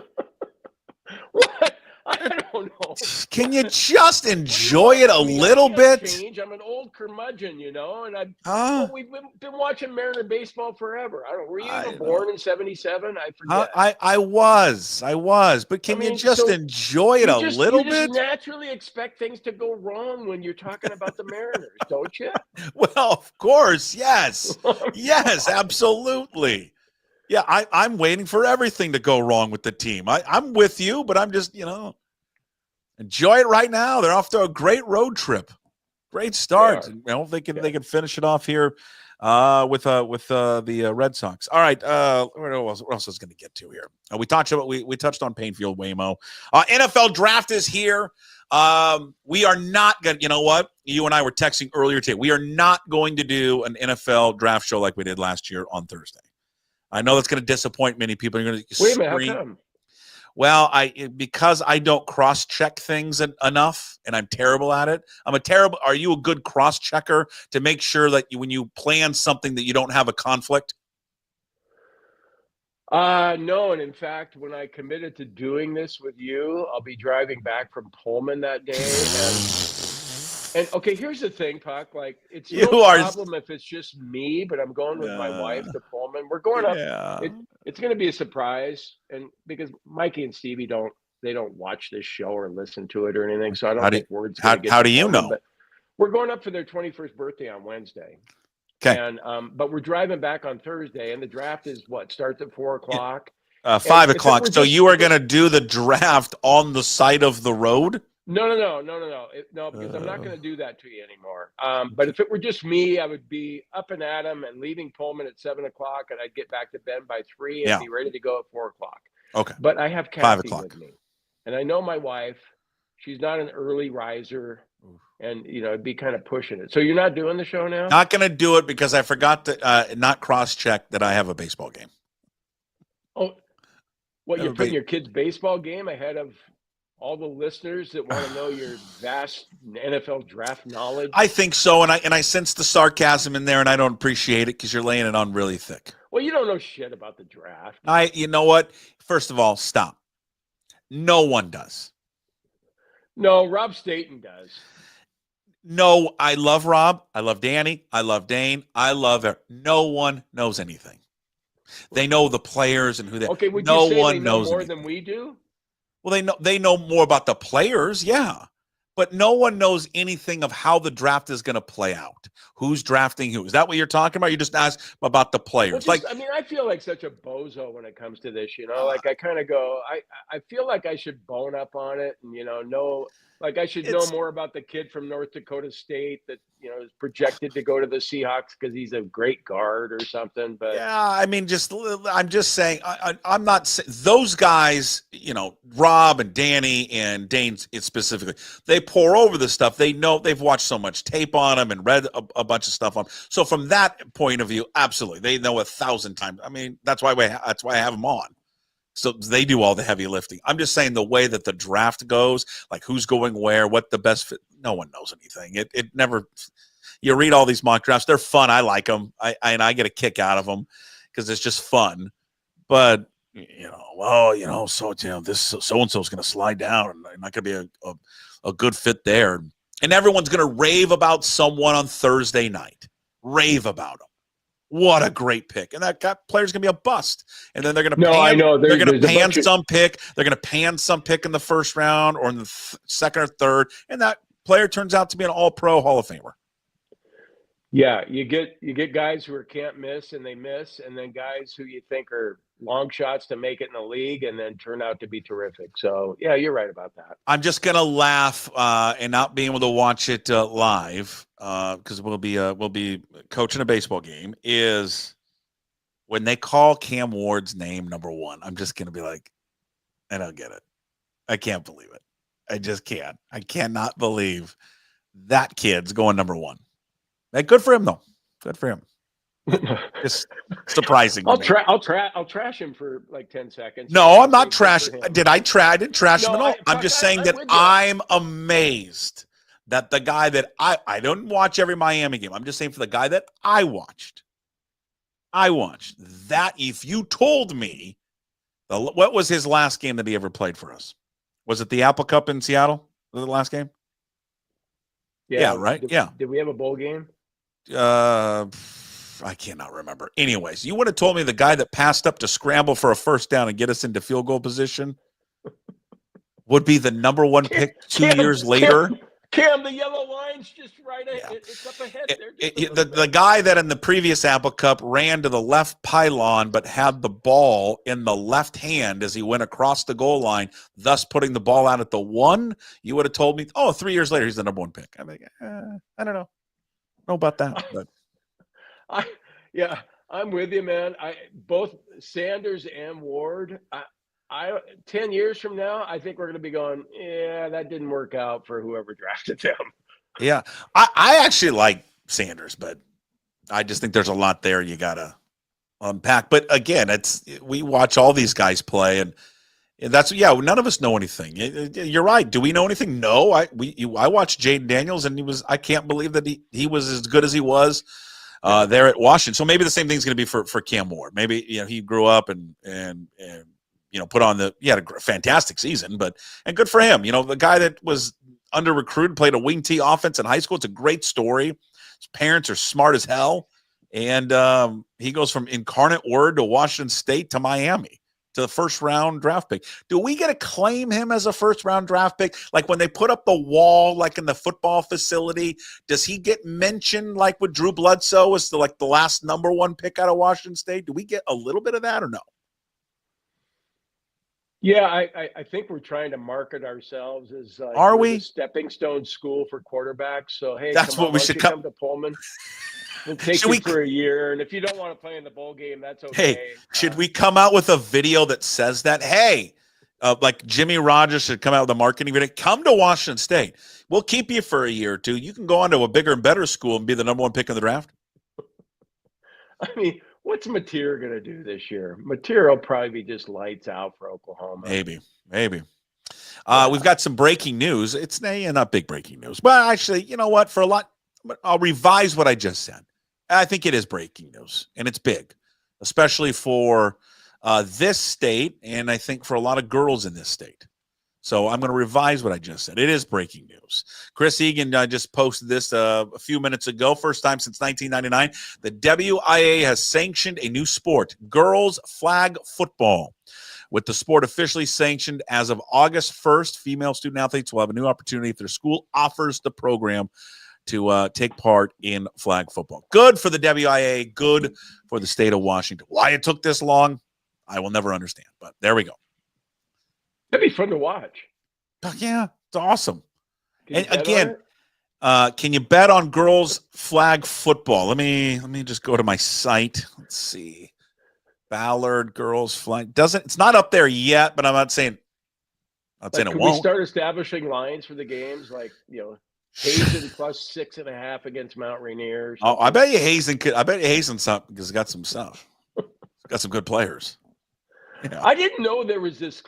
S2: What? I don't know.
S3: Can you just enjoy it a little bit?
S2: Change. I'm an old curmudgeon, and we've been watching Mariner baseball forever. Were you even born in '77? I forget.
S3: I was. But can you just enjoy it a little bit?
S2: You just naturally expect things to go wrong when you're talking about the Mariners, don't you?
S3: Well, of course, yes. Yes, absolutely. Yeah, I'm waiting for everything to go wrong with the team. I'm with you, but I'm just, enjoy it right now. They're off to a great road trip. Great start. They can finish it off here with the Red Sox. All right, what else is going to get to here? We touched on Paine Field, Waymo. NFL draft is here. We are not going to, you know what? You and I were texting earlier today. We are not going to do an NFL draft show like we did last year on Thursday. I know that's going to disappoint many people. You're going to
S2: wait a minute. How come?
S3: Well, because I don't cross-check things enough, and I'm terrible at it. Are you a good cross-checker to make sure that when you plan something that you don't have a conflict?
S2: No, and in fact, when I committed to doing this with you, I'll be driving back from Pullman that day, and okay, here's the thing, Puck. Like, it's no problem if it's just me, but I'm going with my wife to Pullman. We're going up. Yeah. It's going to be a surprise, and because Mikey and Stevie don't watch this show or listen to it or anything, so I don't think words.
S3: How do you know?
S2: But we're going up for their 21st birthday on Wednesday.
S3: Okay.
S2: And but we're driving back on Thursday, and the draft is starts at 4:00.
S3: 5 o'clock. So you are going to do the draft on the side of the road?
S2: No, because I'm not going to do that to you anymore. But if it were just me, I would be up and at 'em and leaving Pullman at 7 o'clock, and I'd get back to bed by 3 and be ready to go at 4 o'clock.
S3: Okay.
S2: But I have Kathy with me, and I know my wife. She's not an early riser, and it'd be kind of pushing it. So you're not doing the show now?
S3: Not going to do it because I forgot to not cross-check that I have a baseball game.
S2: Oh, what, you're putting your kid's baseball game ahead of all the listeners that want to know your vast NFL draft knowledge?
S3: I think so, and I sense the sarcasm in there, and I don't appreciate it because you're laying it on really thick.
S2: Well, you don't know shit about the draft.
S3: You know what? First of all, stop. No one does.
S2: No, Rob Staten does.
S3: No, I love Rob. I love Danny. I love Dane. I love her. No one knows anything. They know the players and who they.
S2: Okay, would
S3: no
S2: you say
S3: one
S2: they know
S3: knows
S2: more
S3: anything.
S2: than we do?
S3: Well, they know more about the players, yeah. But no one knows anything of how the draft is going to play out. Who's drafting who? Is that what you're talking about? You just asked about the players.
S2: Well, I feel like such a bozo when it comes to this, like I kind of go, I feel like I should bone up on it and, know, like I should know more about the kid from North Dakota State that, is projected to go to the Seahawks because he's a great guard or something. But
S3: yeah, I'm just saying, I'm not those guys, Rob and Danny and Dane specifically, they pour over the stuff. They know, they've watched so much tape on them and read a bunch of stuff on. So from that point of view, absolutely, they know 1,000 times. I mean, that's why I have them on. So they do all the heavy lifting. I'm just saying the way that the draft goes, like who's going where, what the best fit. No one knows anything. It never. You read all these mock drafts; they're fun. I like them. I get a kick out of them because it's just fun. But this so and so is going to slide down, and not going to be a good fit there. And everyone's going to rave about someone on Thursday night. Rave about them. What a great pick. And that player's going to be a bust. And then they're going to they're going to pan some pick. They're going to pan some pick in the first round or in the second or third. And that player turns out to be an all-pro Hall of Famer.
S2: Yeah, you get guys who can't miss and they miss, and then guys who you think are long shots to make it in the league and then turn out to be terrific. So, yeah, you're right about that.
S3: I'm just going to laugh and not being able to watch it live because we'll be coaching a baseball game, is when they call Cam Ward's name number 1. I'm just going to be like, I don't get it. I can't believe it. I just can't. I cannot believe that kid's going number 1. Hey, good for him, though. Good for him. It's surprising.
S2: I'll trash him for like 10 seconds.
S3: No, I'm not trashing. Did I trash? I didn't trash him at all. I'm just saying that I'm amazed that the guy that I don't watch every Miami game. I'm just saying for the guy that I watched that. If you told me what was his last game that he ever played for us, was it the Apple Cup in Seattle? Was it the last game? Yeah, right.
S2: Did we have a bowl game?
S3: I cannot remember. Anyways, you would have told me the guy that passed up to scramble for a first down and get us into field goal position would be the number 1 pick 2 years later.
S2: Cam, the yellow line's just right ahead. Yeah. It's up ahead there.
S3: The guy that in the previous Apple Cup ran to the left pylon but had the ball in the left hand as he went across the goal line, thus putting the ball out at the 1, you would have told me, 3 years later, he's the number 1 pick. I'm like, I don't know. Know about that. But.
S2: I'm with you, man. Both Sanders and Ward, 10 years from now, I think we're going to be going, yeah, that didn't work out for whoever drafted them.
S3: Yeah. I actually like Sanders, but I just think there's a lot there you got to unpack. But again, we watch all these guys play, and none of us know anything. You're right. Do we know anything? No. I watched Jaden Daniels, and I can't believe that he was as good as he was there at Washington. So maybe the same thing's going to be for Cam Ward. Maybe he grew up and put on he had a fantastic season, and good for him. The guy that was under recruited, played a wing T offense in high school. It's a great story. His parents are smart as hell. And he goes from Incarnate Word to Washington State to Miami to the first-round draft pick. Do we get to claim him as a first-round draft pick? Like when they put up the wall, like in the football facility, does he get mentioned like with Drew Bledsoe as the last number 1 pick out of Washington State? Do we get a little bit of that or no?
S2: Yeah, I think we're trying to market ourselves as
S3: are we?
S2: A stepping stone school for quarterbacks. So, hey,
S3: that's what we should
S2: come to Pullman. We'll take you for a year, and if you don't want to play in the bowl game, that's okay.
S3: Hey, should we come out with a video that says that? Hey, like Jimmy Rogers should come out with a marketing video. Come to Washington State. We'll keep you for a year or two. You can go on to a bigger and better school and be the number one pick in the draft.
S2: I mean, what's Mateer going to do this year? Mateer will probably be just lights out for Oklahoma.
S3: Maybe. We've got some breaking news. It's not big breaking news, but actually, you know what? I'll revise what I just said. I think it is breaking news, and it's big, especially for this state, and I think for a lot of girls in this state. So I'm going to revise what I just said. It is breaking news. Chris Egan just posted this a few minutes ago. First time since 1999, the WIAA has sanctioned a new sport, girls flag football. With the sport officially sanctioned as of August 1st, female student athletes will have a new opportunity if their school offers the program to take part in flag football. Good for the WIAA, good for the state of Washington. Why it took this long, I will never understand, but there we go.
S2: That'd be fun to watch.
S3: Yeah, it's awesome. And again, can you bet on girls flag football? Let me just go to my site. Let's see. Ballard girls flag it's not up there yet, but I'm not saying it won't.
S2: Can we start establishing lines for the games, like Hazen plus 6.5 against Mount Rainier?
S3: Oh, I bet you Hazen something because it's got some stuff. It's got some good players. Yeah.
S2: I didn't know there was this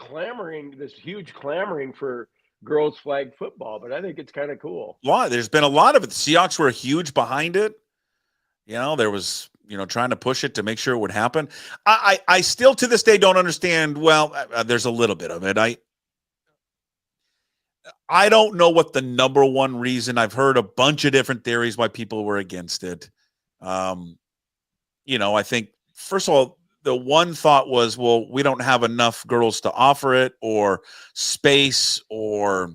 S2: huge clamoring for girls flag football, but I think it's kind of cool.
S3: There's been a lot of it. The Seahawks were huge behind it. There was, trying to push it to make sure it would happen. I still to this day don't understand. Well, there's a little bit of it. I don't know what the number one reason. I've heard a bunch of different theories why people were against it. I think, first of all, the one thought was, well, we don't have enough girls to offer it, or space, or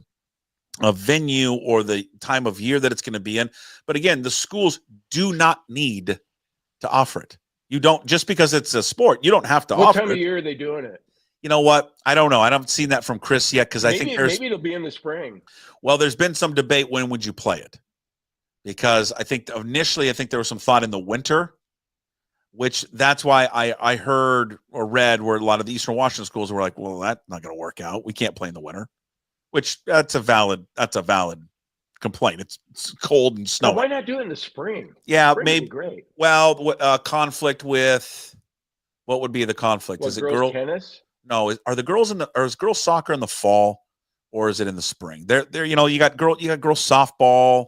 S3: a venue, or the time of year that it's going to be in. But again, the schools do not need to offer it. You don't, just because it's a sport, you don't have to offer it.
S2: What time of year are they doing it?
S3: You know what? I don't know. I haven't seen that from Chris yet, because I think
S2: maybe it'll be in the spring.
S3: Well, there's been some debate, when would you play it? Because I think initially there was some thought in the winter, which that's why I heard or read where a lot of the Eastern Washington schools were like, well, that's not going to work out. We can't play in the winter, which that's a valid complaint. It's cold and snowy.
S2: Why not do it in the spring?
S3: Yeah,
S2: spring
S3: maybe.
S2: Would be great.
S3: Well, conflict with what would be the conflict? Is it girls
S2: tennis?
S3: No, is girls soccer in the fall, or is it in the spring? There. You got girls softball.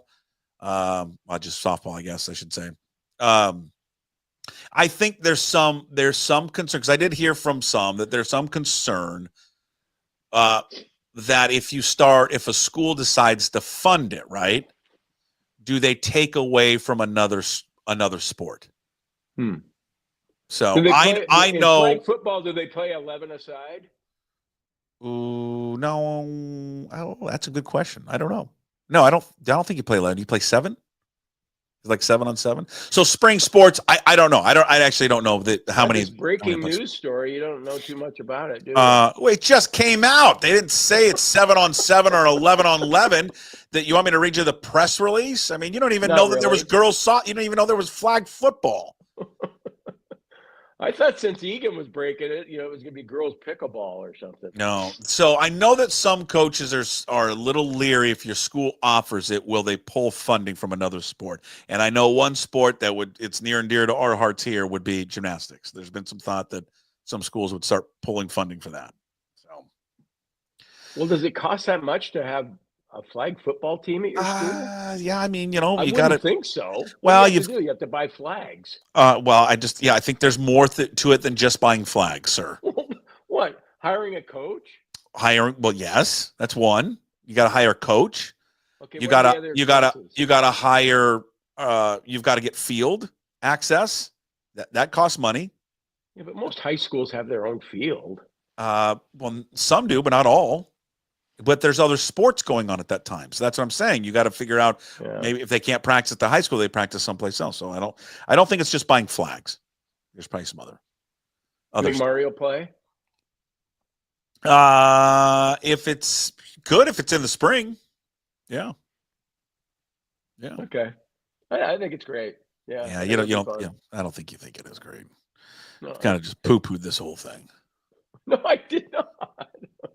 S3: Just softball, I guess I should say. I think there's some concern, because I did hear from some that there's some concern that if a school decides to fund it, right, do they take away from another sport? So I know
S2: flag football. Do they play 11 aside?
S3: Ooh, no. Oh, that's a good question. I don't know. No, I don't think you play 11. You play 7. It's like 7 on 7. So spring sports, I don't know. I actually don't know how many.
S2: Breaking news story. You don't know too much about it, do you?
S3: Well, it just came out. They didn't say it's 7 on 7 or 11 on 11. That you want me to read you the press release? I mean, you don't even know that there was girls soccer. You don't even know there was flag football.
S2: I thought since Egan was breaking it, it was going to be girls pickleball or something.
S3: No. So I know that some coaches are a little leery if your school offers it, will they pull funding from another sport? And I know one sport that it's near and dear to our hearts here would be gymnastics. There's been some thought that some schools would start pulling funding for that. So,
S2: well, does it cost that much to have a flag football team at your school?
S3: Yeah, I mean,
S2: I wouldn't think so.
S3: Well,
S2: you have to buy flags.
S3: Well, I think there's more to it than just buying flags, sir.
S2: What? Hiring a coach?
S3: Well, yes, that's one. You got to hire a coach.
S2: Okay.
S3: You got to hire. You've got to get field access. That costs money.
S2: Yeah, but most high schools have their own field.
S3: Well, some do, but not all. But there's other sports going on at that time. So that's what I'm saying. You got to figure out maybe if they can't practice at the high school, they practice someplace else. So I don't think it's just buying flags. There's probably some other
S2: Mario play?
S3: If it's good, if it's in the spring. Yeah. Yeah.
S2: Okay. I think it's great. Yeah.
S3: Yeah. You don't. Yeah. I don't think you think it is great. No. Kind of just poo-pooed this whole thing.
S2: No, I did not.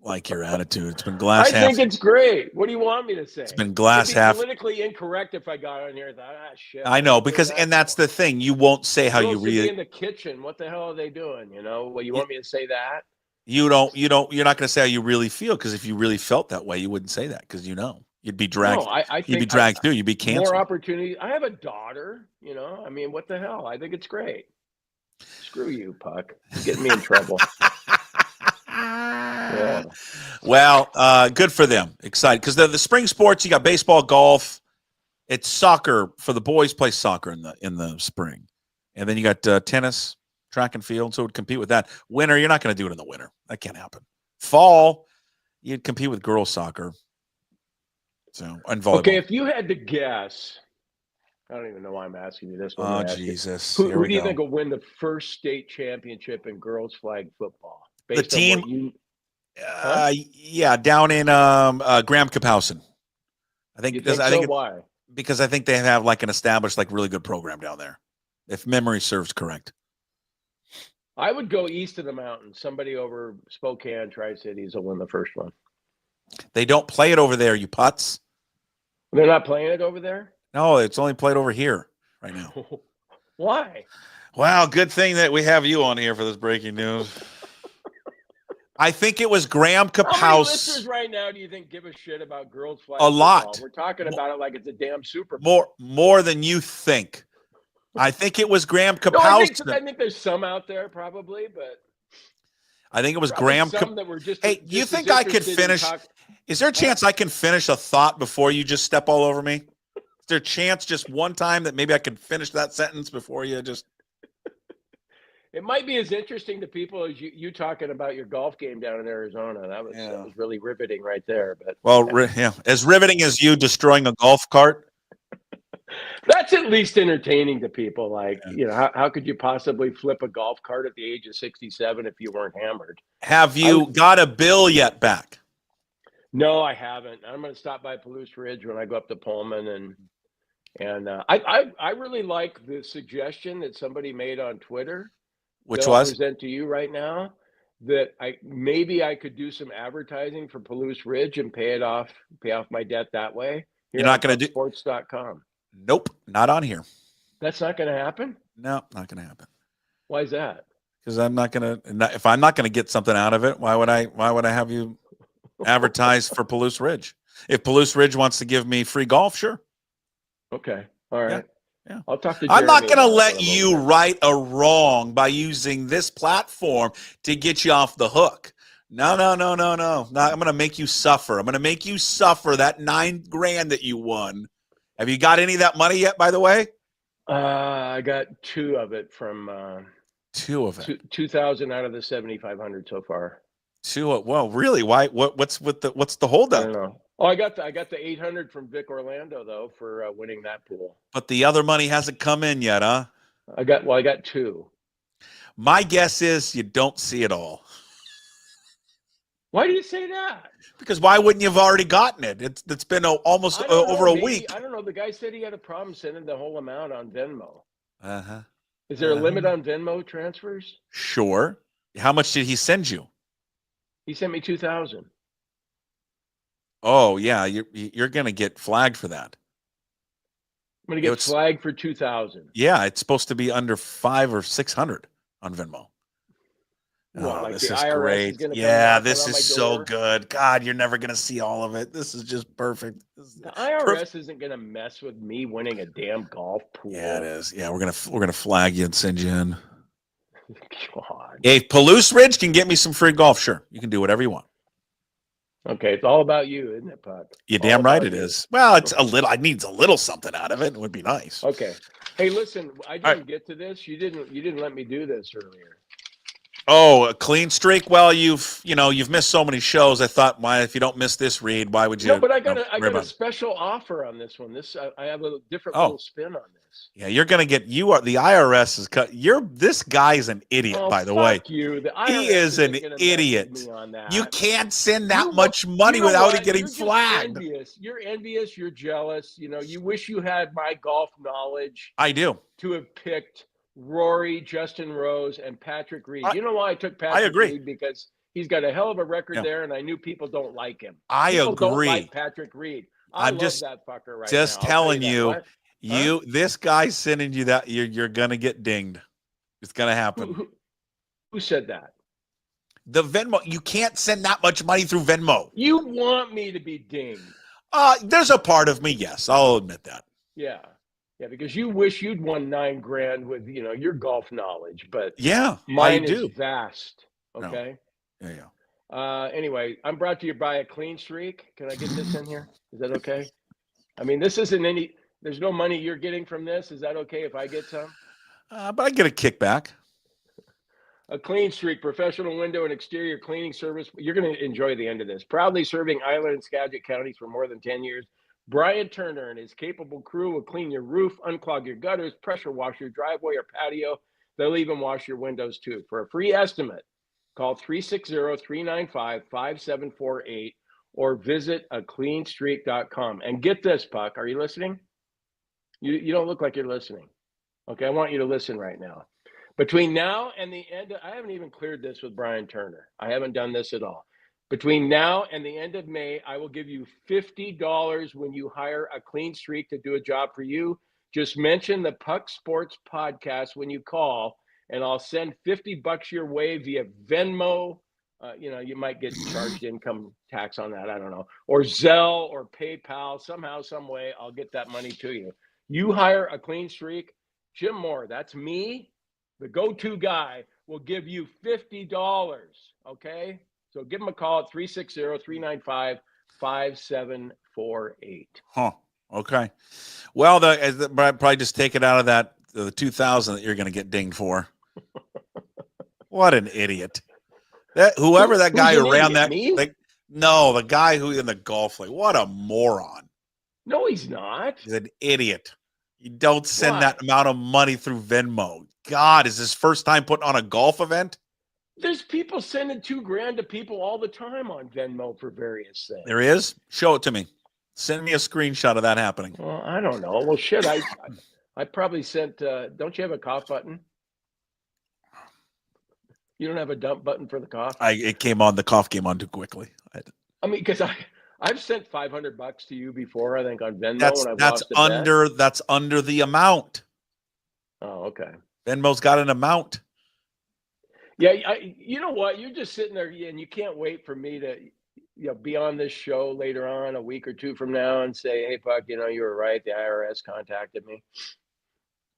S3: like your attitude. It's been glass
S2: I
S3: half.
S2: think it's great. What do you want me to say?
S3: It's been glass
S2: It'd be
S3: half.
S2: politically incorrect if I got on here and thought, shit.
S3: I know, because and that's the thing. You won't say how you really
S2: in the kitchen. What the hell are they doing? You know, well, you want me to say that?
S3: You're not going to say how you really feel, because if you really felt that way, you wouldn't say that, because you'd be dragged.
S2: No, I think
S3: you'd be dragged through. You'd be canceled.
S2: More opportunity. I have a daughter. You know, I mean, what the hell? I think it's great. Screw you, Puck. You're getting me in trouble. Yeah.
S3: Well, good for them. Excited, because the spring sports. You got baseball, golf. It's soccer for the boys. Play soccer in the spring, and then you got tennis, track and field. So it would compete with that. Winter, you're not going to do it in the winter. That can't happen. Fall, you'd compete with girls soccer. So and volleyball.
S2: Okay, if you had to guess, I don't even know why I'm asking you this.
S3: Oh Jesus!
S2: Who do you think will win the first state championship in girls flag football?
S3: The team. Yeah, down in Graham Kapowson. I think.
S2: Why?
S3: Because I think they have like an established, like really good program down there, if memory serves correct.
S2: I would go east of the mountains. Somebody over Spokane, Tri-Cities will win the first one.
S3: They don't play it over there, you putz.
S2: They're not playing it over there?
S3: No, it's only played over here right now.
S2: Why?
S3: Wow, good thing that we have you on here for this breaking news. I think it was Graham Kapowson.
S2: How many listeners right now do you think give a shit about girls flag
S3: football?
S2: Lot. We're talking about it like it's a damn Super
S3: Bowl. More than you think. I think it was Graham Kapowson.
S2: No, I think there's some out there probably, but
S3: I think it was Graham.
S2: Some that were just.
S3: Hey, you think I could finish? Is there a chance I can finish a thought before you just step all over me? Is there a chance just one time that maybe I can finish that sentence before you just?
S2: It might be as interesting to people as you talking about your golf game down in Arizona. That was really riveting right there. But
S3: as riveting as you destroying a golf cart.
S2: That's at least entertaining to people. Like, how could you possibly flip a golf cart at the age of 67 if you weren't hammered?
S3: Have you got a bill yet back?
S2: No, I haven't. I'm going to stop by Palouse Ridge when I go up to Pullman, and I really like the suggestion that somebody made on Twitter.
S3: Which was
S2: present to you right now that I could do some advertising for Palouse Ridge and pay off my debt that way.
S3: You're not going to do
S2: sports.com.
S3: Nope, not on here.
S2: That's not going to happen?
S3: No, not going to happen.
S2: Why is that?
S3: Because I'm not going to. If I'm not going to get something out of it, why would I have you advertise for Palouse Ridge? If Palouse Ridge wants to give me free golf, sure.
S2: Okay. All right.
S3: Yeah.
S2: I'll talk to Jeremy.
S3: I'm not going to let you right a wrong by using this platform to get you off the hook. No. I'm going to make you suffer. I'm going to make you suffer that $9,000 that you won. Have you got any of that money yet, by the way?
S2: I got 2 of it from
S3: 2 of it.
S2: 2,000 out of the 7,500 so far.
S3: 2. Well, really? Why? What's the holdup?
S2: I don't know. Oh, I got the 800 from Vic Orlando though for winning that pool.
S3: But the other money hasn't come in yet, huh?
S2: I got 2.
S3: My guess is you don't see it all.
S2: Why do you say that?
S3: Because why wouldn't you have already gotten it? It's been almost over a week.
S2: I don't know. The guy said he had a problem sending the whole amount on Venmo.
S3: Uh-huh.
S2: Is there a limit on Venmo transfers?
S3: Sure. How much did he send you?
S2: He sent me 2,000.
S3: Oh yeah, you're gonna get flagged for that.
S2: I'm gonna get flagged for 2,000.
S3: Yeah, it's supposed to be under 500 or 600 on Venmo.
S2: Well,
S3: this is great. This is so good. God, you're never gonna see all of it. This is just perfect.
S2: The IRS isn't gonna mess with me winning a damn golf pool.
S3: Yeah, it is. Yeah, we're gonna flag you and send you in.
S2: God.
S3: If Palouse Ridge can get me some free golf, sure, you can do whatever you want.
S2: Okay, it's all about you, isn't it, Puck?
S3: You're damn right it is. Well, it's a little. I need a little something out of it. It would be nice.
S2: Okay. Hey, listen, I didn't get to this. You didn't let me do this earlier.
S3: Oh, a clean streak. Well, you've missed so many shows. I thought, why if you don't miss this read, why would you?
S2: No, but I got a special offer on this one. I have a different little spin on this.
S3: Yeah, you're gonna get. The IRS is cut. This guy's an idiot, by the way.
S2: You. The IRS
S3: he is an idiot. You can't send that much money without it getting flagged.
S2: You're envious. You're jealous. You wish you had my golf knowledge.
S3: I do.
S2: To have picked Rory, Justin Rose, and Patrick Reed. You know why I took Patrick Reed? Because He's got a hell of a record there, and I knew people don't like him.
S3: I
S2: people
S3: agree.
S2: Don't like Patrick Reed.
S3: I'm
S2: love that fucker right
S3: just
S2: now.
S3: telling
S2: you,
S3: this guy's sending you that you're gonna get dinged. It's gonna happen.
S2: Who said that?
S3: The Venmo. You can't send that much money through Venmo.
S2: You want me to be dinged?
S3: There's a part of me, yes, I'll admit that.
S2: Yeah, because you wish you'd won $9 grand with your golf knowledge, but mine is vast. Okay.
S3: No. Yeah.
S2: Anyway, I'm brought to you by a Clean Streak. Can I get this in here? Is that okay? I mean, this isn't any. There's no money you're getting from this. Is that okay if I get some?
S3: But I get a kickback.
S2: A Clean Streak, professional window and exterior cleaning service. You're going to enjoy the end of this. Proudly serving Island and Skagit counties for more than 10 years. Brian Turner and his capable crew will clean your roof, unclog your gutters, pressure wash your driveway or patio. They'll even wash your windows too. For a free estimate, call 360-395-5748 or visit acleanstreak.com. And get this, Puck. Are you listening? You don't look like you're listening. Okay, I want you to listen right now. Between now and the end, I haven't even cleared this with Brian Turner. I haven't done this at all. Between now and the end of May, I will give you $50 when you hire a Clean Streak to do a job for you. Just mention the Puck Sports Podcast when you call, and I'll send $50 your way via Venmo. You might get charged income tax on that. I don't know. Or Zelle or PayPal. Somehow, some way, I'll get that money to you. You hire a Clean Streak. Jim Moore, that's me. The go-to guy will give you $50, okay? So give him a call at 360-395-5748.
S3: Huh, okay. Well, probably just take it out of that, the 2,000 that you're going to get dinged for. What an idiot. Whoever that guy who ran that. No, the guy who in the golf league. What a moron.
S2: No, he's not.
S3: He's an idiot. You don't send that amount of money through Venmo. God, is this first time putting on a golf event?
S2: There's people sending $2 grand to people all the time on Venmo for various things.
S3: There is? Show it to me. Send me a screenshot of that happening.
S2: Well, I don't know. Well, shit, I probably sent. Don't you have a cough button? You don't have a dump button for the cough?
S3: The cough came on too quickly.
S2: Because I've sent $500 to you before, I think, on Venmo.
S3: That's under the amount.
S2: Oh, okay.
S3: Venmo's got an amount.
S2: Yeah, you know what? You're just sitting there, and you can't wait for me to, be on this show later on, a week or two from now, and say, "Hey, Puck, you were right. The IRS contacted me."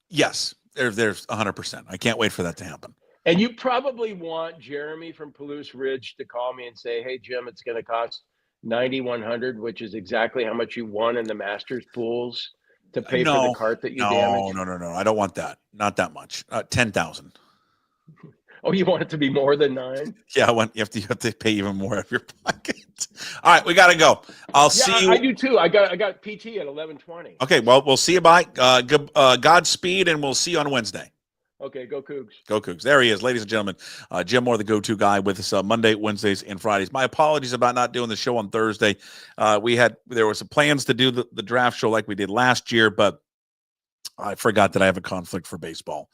S3: Yes, there's 100%. I can't wait for that to happen.
S2: And you probably want Jeremy from Palouse Ridge to call me and say, "Hey, Jim, it's going to cost $9,100, which is exactly how much you won in the Masters pools to pay for the cart that you damaged."
S3: No. I don't want that. Not that much. 10,000.
S2: Oh, you want it to be more than 9?
S3: Yeah, you have to pay even more out of your pocket. All right, we got to go. I'll see you.
S2: I do too. I got PT at 11:20.
S3: Okay, well, we'll see you. Bye. Godspeed, and we'll see you on Wednesday.
S2: Okay, go Cougs.
S3: Go Cougs. There he is, ladies and gentlemen. Jim Moore, the go-to guy with us Monday, Wednesdays, and Fridays. My apologies about not doing the show on Thursday. There were some plans to do the draft show like we did last year, but I forgot that I have a conflict for baseball.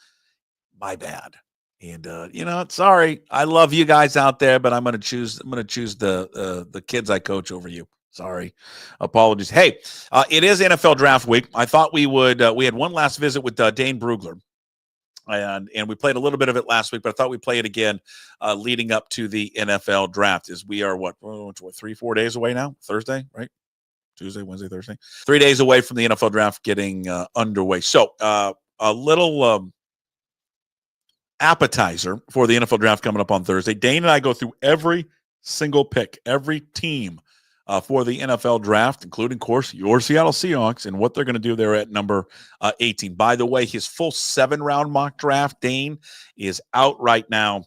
S3: My bad. And sorry. I love you guys out there, but I'm going to choose the kids I coach over you. Sorry. Apologies. Hey, it is NFL draft week. I thought we would we had one last visit with Dane Brugler. And we played a little bit of it last week, but I thought we'd play it again leading up to the NFL draft. As we are 3-4 days away now? Thursday, right? Tuesday, Wednesday, Thursday. 3 days away from the NFL draft getting underway. So a little appetizer for the NFL draft coming up on Thursday. Dane and I go through every single pick, every team for the NFL draft, including, of course, your Seattle Seahawks and what they're going to do there at number 18. By the way, his full 7-round mock draft, Dane, is out right now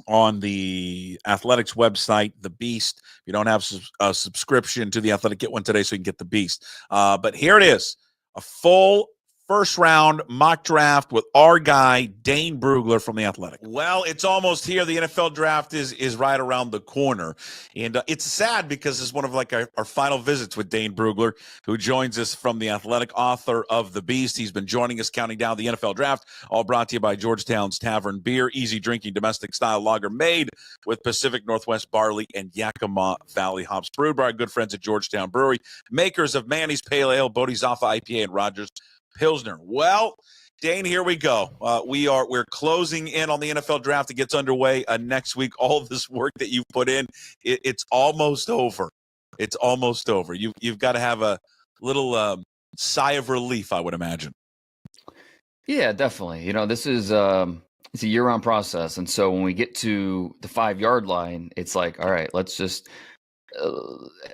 S3: on the Athletics website, The Beast. If you don't have a subscription to The Athletic, get one today so you can get The Beast. But here it is, a full first round mock draft with our guy, Dane Brugler from The Athletic. Well, it's almost here. The NFL draft is right around the corner. And it's sad because it's one of like our final visits with Dane Brugler, who joins us from The Athletic, author of The Beast. He's been joining us counting down the NFL draft, all brought to you by Georgetown's Tavern Beer, easy drinking domestic style lager made with Pacific Northwest barley and Yakima Valley hops, brewed by our good friends at Georgetown Brewery, makers of Manny's Pale Ale, Bodhisattva IPA, and Rogers Pilsner. Well, Dane, here we go. We're closing in on the NFL draft. It gets underway next week. All this work that you've put in, it's almost over. It's almost over. You've got to have a little sigh of relief, I would imagine.
S4: Yeah, definitely. This is it's a year-round process, and so when we get to the 5-yard line, it's like, all right, let's just.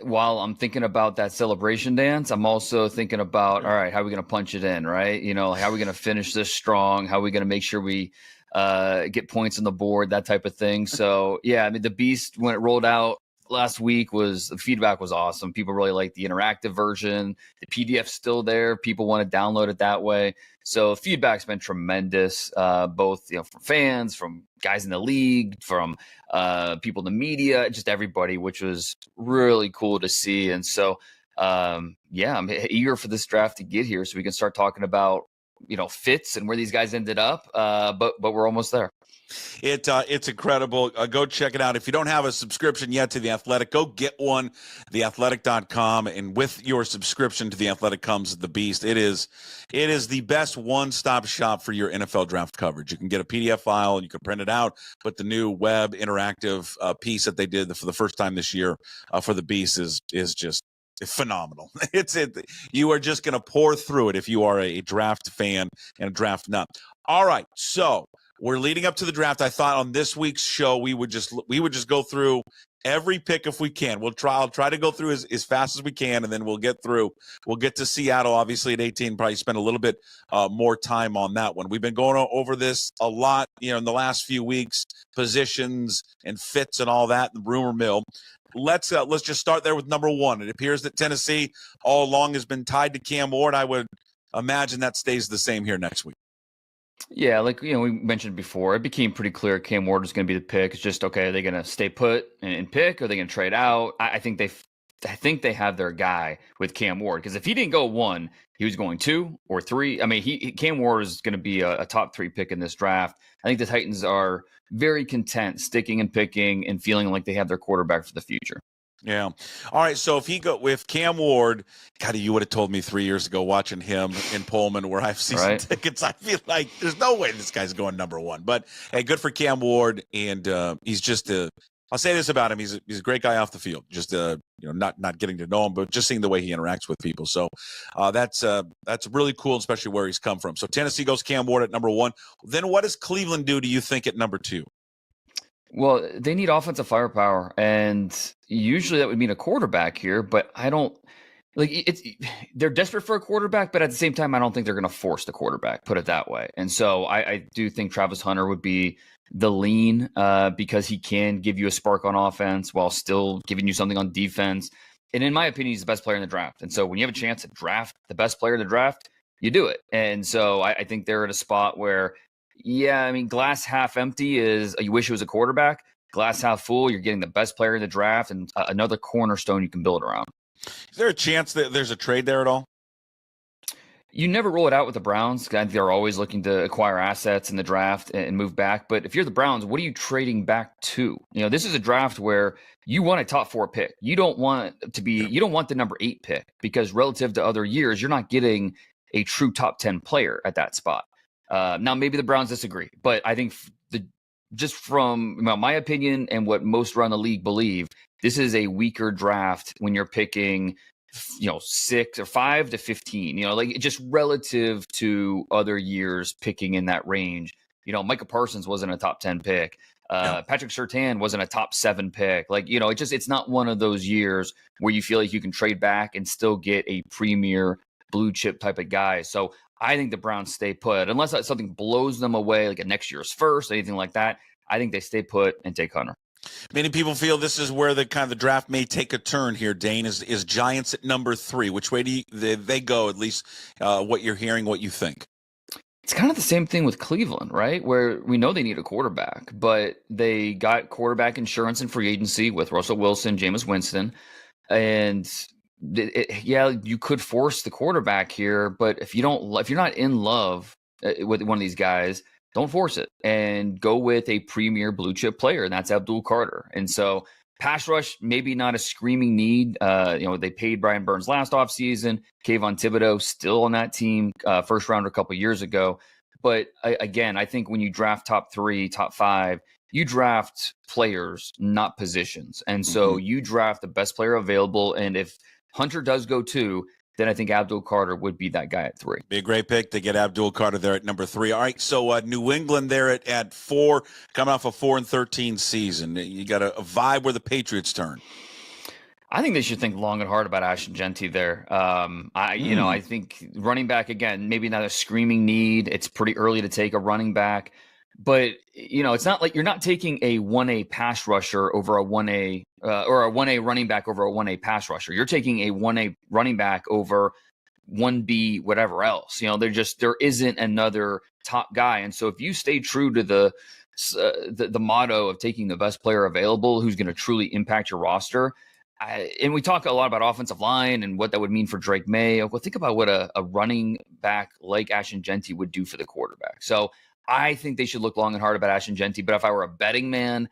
S4: While I'm thinking about that celebration dance, I'm also thinking about, all right, how are we going to punch it in, right? How are we going to finish this strong? How are we going to make sure we get points on the board, that type of thing. So, yeah, I mean, the Beast, when it rolled out last week, the feedback was awesome. People really liked the interactive version. The PDF's still there. People want to download it that way. So feedback's been tremendous, both from fans, from guys in the league, from people in the media, just everybody, which was really cool to see. And so, I'm eager for this draft to get here so we can start talking about fits and where these guys ended up. But we're almost there.
S3: It's incredible. Go check it out. If you don't have a subscription yet to The Athletic, go get one, theathletic.com. And with your subscription to The Athletic comes The Beast. It is the best one-stop shop for your NFL draft coverage. You can get a PDF file and you can print it out, but the new web interactive piece that they did for the first time this year for The Beast is just phenomenal. You are just going to pour through it if you are a draft fan and a draft nut. All right, so we're leading up to the draft. I thought on this week's show we would just go through every pick if we can. I'll try to go through as fast as we can, and then we'll get to Seattle, obviously, at 18. Probably spend a little bit more time on that one. We've been going over this a lot, in the last few weeks, positions and fits and all that, and rumor mill. Let's just start there with number one. It appears that Tennessee all along has been tied to Cam Ward. I would imagine that stays the same here next week.
S4: Yeah, like we mentioned before, it became pretty clear Cam Ward was going to be the pick. It's just, okay, are they going to stay put and pick, or are they going to trade out? I think they have their guy with Cam Ward, because if he didn't go 1, he was going 2 or 3. I mean, Cam Ward is going to be a top 3 pick in this draft. I think the Titans are very content sticking and picking and feeling like they have their quarterback for the future.
S3: Yeah. All right. So if Cam Ward, God, you would have told me 3 years ago watching him in Pullman, where I have season tickets, I feel like there's no way this guy's going number 1. But hey, good for Cam Ward, and he's just I'll say this about him: he's a great guy off the field. Just not getting to know him, but just seeing the way he interacts with people. So that's really cool, especially where he's come from. So Tennessee goes Cam Ward at number 1. Then what does Cleveland do you think at number 2?
S4: Well, they need offensive firepower, and usually that would mean a quarterback here, but I don't they're desperate for a quarterback, but at the same time, I don't think they're going to force the quarterback, put it that way. And so I do think Travis Hunter would be the lean because he can give you a spark on offense while still giving you something on defense. And in my opinion, he's the best player in the draft. And so when you have a chance to draft the best player in the draft, you do it. And so I think they're at a spot where, yeah, I mean, glass half empty is you wish it was a quarterback. Glass half full, you're getting the best player in the draft and another cornerstone you can build around.
S3: Is there a chance that there's a trade there at all?
S4: You never rule it out with the Browns. They're always looking to acquire assets in the draft and move back. But if you're the Browns, what are you trading back to? This is a draft where you want a top 4 pick. You don't want the number 8 pick, because relative to other years, you're not getting a true top 10 player at that spot. Now, maybe the Browns disagree, but I think just from my opinion and what most around the league believe, this is a weaker draft when you're picking, 6 or 5 to 15, just relative to other years picking in that range. Micah Parsons wasn't a top 10 pick. Patrick Surtain wasn't a top 7 pick. It's not one of those years where you feel like you can trade back and still get a premier blue chip type of guy. So I think the Browns stay put, unless something blows them away, like a next year's first, anything like that. I think they stay put and take Hunter.
S3: Many people feel this is where the kind of the draft may take a turn here. Dane, is Giants at number 3. Which way do they go? At least what you're hearing, what you think.
S4: It's kind of the same thing with Cleveland, right? Where we know they need a quarterback, but they got quarterback insurance in free agency with Russell Wilson, Jameis Winston, and you could force the quarterback here, but if you're not in love with one of these guys, don't force it and go with a premier blue chip player, and that's Abdul Carter. And so pass rush, maybe not a screaming need. They paid Brian Burns last offseason. Kayvon Thibodeau still on that team, first rounder a couple years ago. But I think when you draft top 3, top 5, you draft players, not positions. And so you draft the best player available. And if Hunter does go 2, then I think Abdul Carter would be that guy at 3.
S3: Be a great pick to get Abdul Carter there at number 3. All right, so New England there at 4, coming off a 4-13 season. You got a vibe where the Patriots turn.
S4: I think they should think long and hard about Ashton Genty there. I think running back, again, maybe not a screaming need. It's pretty early to take a running back. But, it's not like you're not taking a 1A pass rusher over a 1A or a 1A running back over a 1A pass rusher. You're taking a 1A running back over 1B whatever else. There isn't another top guy. And so if you stay true to the motto of taking the best player available who's going to truly impact your roster, and we talk a lot about offensive line and what that would mean for Drake May. Well, think about what a running back like Ashton Genty would do for the quarterback. So I think they should look long and hard about Ashton Genty. But if I were a betting man,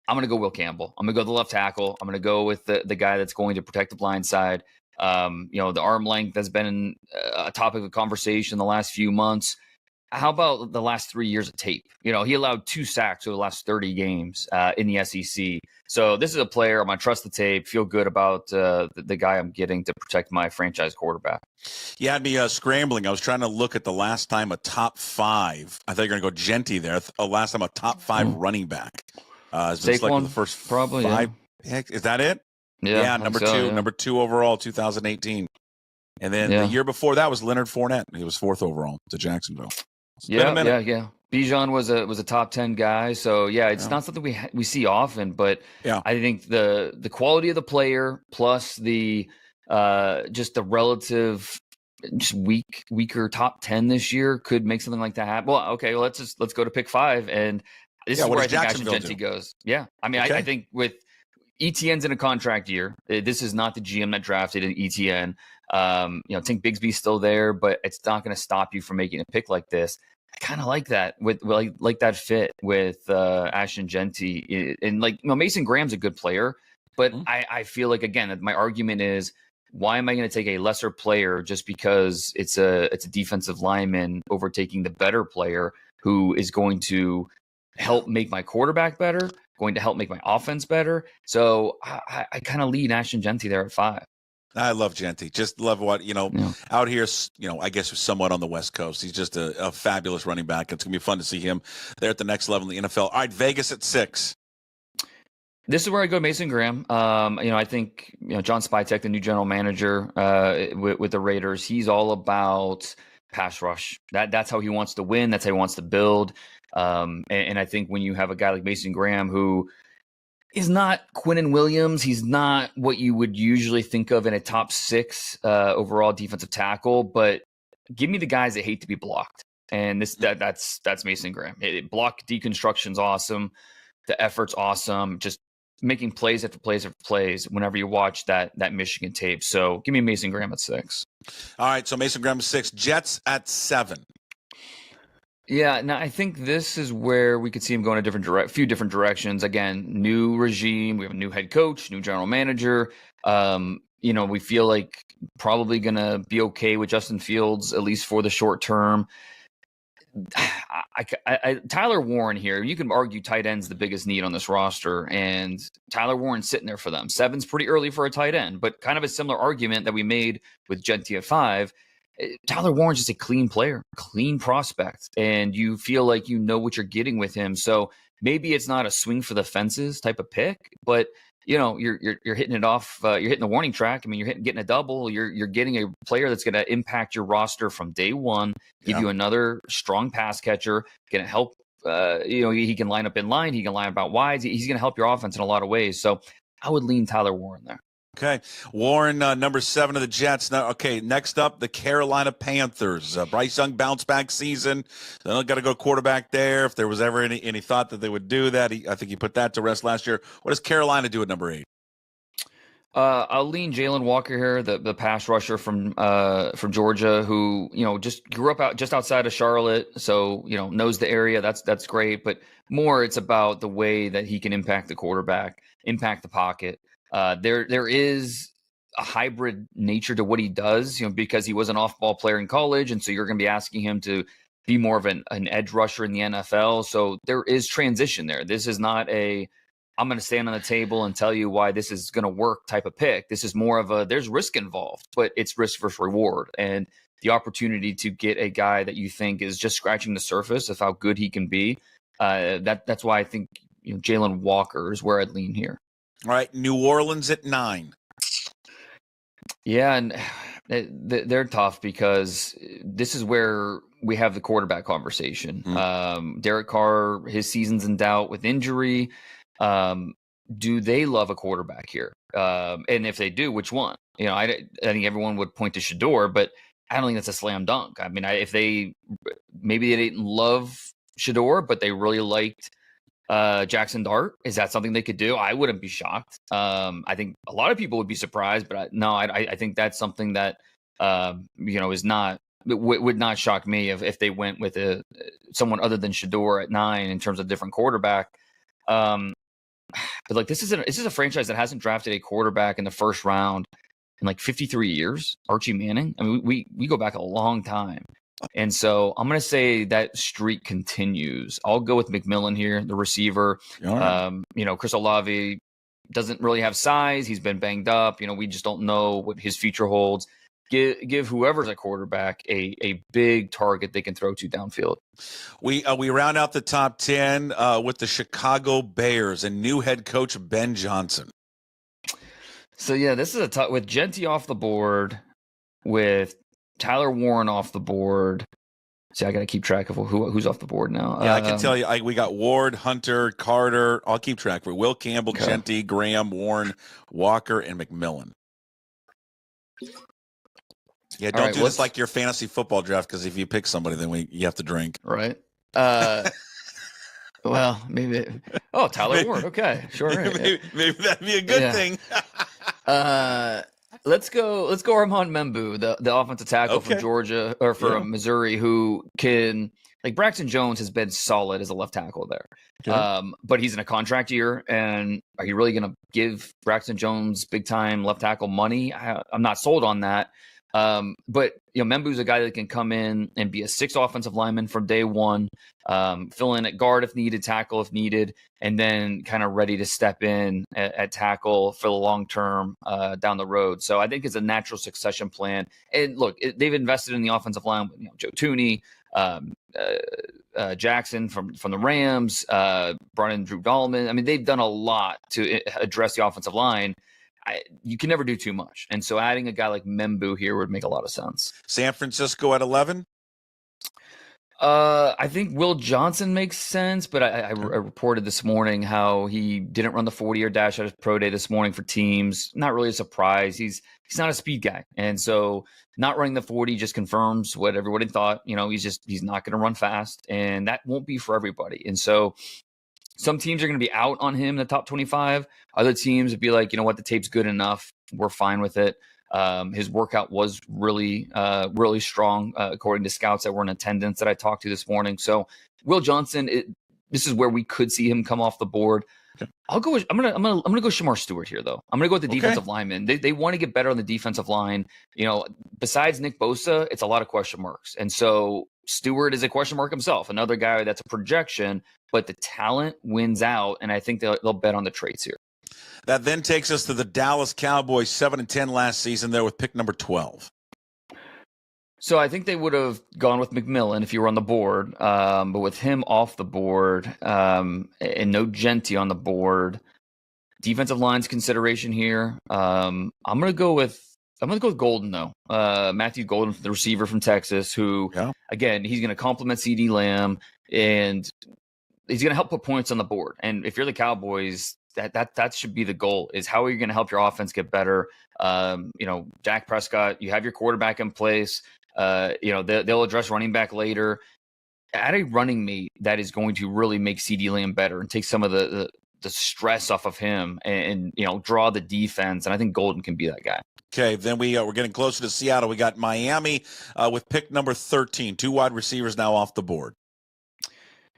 S4: I'm going to go Will Campbell. I'm going to go the left tackle. I'm going to go with the guy that's going to protect the blind side. The arm length has been a topic of conversation the last few months. How about the last 3 years of tape? He allowed 2 sacks over the last 30 games in the SEC. So this is a player I'm going to trust the tape, feel good about the guy I'm getting to protect my franchise quarterback.
S3: You had me scrambling. I was trying to look at the last time a top 5. I thought you were going to go Genty there. Last time a top 5 running back. It's like the first
S4: probably
S3: 5. Yeah. Is that it?
S4: Yeah,
S3: number 2.
S4: Yeah.
S3: Number 2 overall, 2018. And then the year before that was Leonard Fournette. He was 4th overall to Jacksonville.
S4: Yeah. Bijan was a top 10 guy, so it's not something we see often. But I think the quality of the player plus the just the relative weaker top 10 this year could make something like that happen. Well, okay, let's go to pick 5, and this is where I think Ashton Genty goes. Yeah, I mean, I think with ETN's in a contract year. This is not the GM that drafted an ETN. Tank Bigsby's still there, but it's not going to stop you from making a pick like this. I kind of like that with like that fit with Ashton Genty, and Mason Graham's a good player, but I feel like, again, that my argument is, why am I going to take a lesser player just because it's a defensive lineman overtaking the better player who is going to help make my quarterback better, going to help make my offense better? So I kind of lead Ashton Genty there at 5.
S3: I love Genty. Just love what, out here, I guess somewhat on the West Coast. He's just a fabulous running back. It's going to be fun to see him there at the next level in the NFL. All right, Vegas at 6.
S4: This is where I go Mason Graham. I think, John Spytek, the new general manager with the Raiders, he's all about pass rush. That's how he wants to win. That's how he wants to build. And I think when you have a guy like Mason Graham, who is not Quinnen Williams, he's not what you would usually think of in a top 6 overall defensive tackle, but give me the guys that hate to be blocked. And that's Mason Graham. Block deconstruction's awesome. The effort's awesome. Just making plays after plays after plays whenever you watch that Michigan tape. So give me Mason Graham at 6.
S3: All right, so Mason Graham at 6. Jets at 7.
S4: Yeah, now I think this is where we could see him going a few different directions. Again, new regime. We have a new head coach, new general manager. We feel like probably going to be okay with Justin Fields, at least for the short term. Tyler Warren here, you can argue tight end's the biggest need on this roster, and Tyler Warren's sitting there for them. 7's pretty early for a tight end, but kind of a similar argument that we made with Genty at 5. Tyler Warren's just a clean player, clean prospect, and you feel like you know what you're getting with him. So maybe it's not a swing for the fences type of pick, but you're hitting it off. You're hitting the warning track. I mean, you're getting a double. You're getting a player that's going to impact your roster from day one, give you another strong pass catcher, going to help he can line up in line. He can line up out wide. He's going to help your offense in a lot of ways. So I would lean Tyler Warren there.
S3: Okay. Warren, number 7 of the Jets. Now, okay, next up, the Carolina Panthers. Bryce Young bounce back season. So got to go quarterback there. If there was ever any thought that they would do that, I think he put that to rest last year. What does Carolina do at number 8?
S4: I'll lean Jalen Walker here, the pass rusher from Georgia, who just grew up just outside of Charlotte, so knows the area. That's great, but more it's about the way that he can impact the quarterback, impact the pocket. There is a hybrid nature to what he does, because he was an off-ball player in college, and so you're going to be asking him to be more of an edge rusher in the NFL. So there is transition there. This is not I'm going to stand on the table and tell you why this is going to work type of pick. This is more of there's risk involved, but it's risk versus reward. And the opportunity to get a guy that you think is just scratching the surface of how good he can be. That's why I think Jalen Walker is where I'd lean here.
S3: All right. New Orleans at 9.
S4: Yeah. And they're tough because this is where we have the quarterback conversation. Derek Carr, his season's in doubt with injury. Do they love a quarterback here? And if they do, which one? I think everyone would point to Shador, but I don't think that's a slam dunk. I mean, maybe they didn't love Shador, but they really liked Jackson Dart. Is that something they could do? I wouldn't be shocked. I think a lot of people would be surprised, but I think that's something that is not. Would not shock me if they went with someone other than Shador at 9 in terms of different quarterback. But this is a franchise that hasn't drafted a quarterback in the first round in 53 years. Archie Manning. I mean, we go back a long time, and so I'm going to say that streak continues. I'll go with McMillan here, the receiver. Right. Chris Olave doesn't really have size. He's been banged up. We just don't know what his future holds. Give whoever's a quarterback a big target they can throw to downfield.
S3: We round out the top 10 with the Chicago Bears and new head coach Ben Johnson.
S4: So yeah, this is with Genty off the board, with Tyler Warren off the board. See, I got to keep track of who's off the board now.
S3: Yeah, I can tell you. We got Ward, Hunter, Carter. I'll keep track of it. Will Campbell, okay. Genty, Graham, Warren, Walker, and McMillan. Yeah, don't do this like your fantasy football draft, because if you pick somebody, then you have to drink.
S4: Right. Well, maybe. Oh, Tyler Warren. Okay, sure.
S3: Maybe that'd be a good thing.
S4: Let's go Armand Membu, the offensive tackle from Georgia or from Missouri, who can Braxton Jones has been solid as a left tackle there. Okay. But he's in a contract year, and are you really going to give Braxton Jones big time left tackle money? I'm not sold on that. But Membu's a guy that can come in and be a 6 offensive lineman from day one, fill in at guard if needed, tackle if needed, and then kind of ready to step in at tackle for the long term down the road. So I think it's a natural succession plan. And look, they've invested in the offensive line with Joe Tooney, Jackson from the Rams, brought in Drew Dahlman. I mean, they've done a lot to address the offensive line. You can never do too much. And so adding a guy like Membu here would make a lot of sense.
S3: San Francisco at 11?
S4: I think Will Johnson makes sense, but I reported this morning how he didn't run the 40-yard dash at his pro day this morning for teams. Not really a surprise. He's not a speed guy. And so not running the 40 just confirms what everybody thought. He's not going to run fast, and that won't be for everybody. And so some teams are going to be out on him in the top 25. Other teams would be like, the tape's good enough. We're fine with it. His workout was really, really strong, according to scouts that were in attendance that I talked to this morning. So Will Johnson, this is where we could see him come off the board. Okay. I'm gonna go Shamar Stewart here, though. I'm gonna go with the defensive lineman. They want to get better on the defensive line. Besides Nick Bosa, it's a lot of question marks, and so Stewart is a question mark himself. Another guy that's a projection, but the talent wins out, and I think they'll bet on the traits here.
S3: That then takes us to the Dallas Cowboys, 7-10 last season there with pick number 12.
S4: So I think they would have gone with McMillan if you were on the board, but with him off the board and no Genty on the board, defensive line's consideration here. I'm gonna go with Golden though. Matthew Golden, the receiver from Texas, who again he's gonna complement CeeDee Lamb, and he's going to help put points on the board. And if you're the Cowboys, that should be the goal, is how are you going to help your offense get better? Dak Prescott, you have your quarterback in place. They'll address running back later. Add a running mate that is going to really make CD Lamb better and take some of the stress off of him and draw the defense. And I think Golden can be that guy.
S3: Okay, then we're getting closer to Seattle. We got Miami with pick number 13. 2 wide receivers now off the board.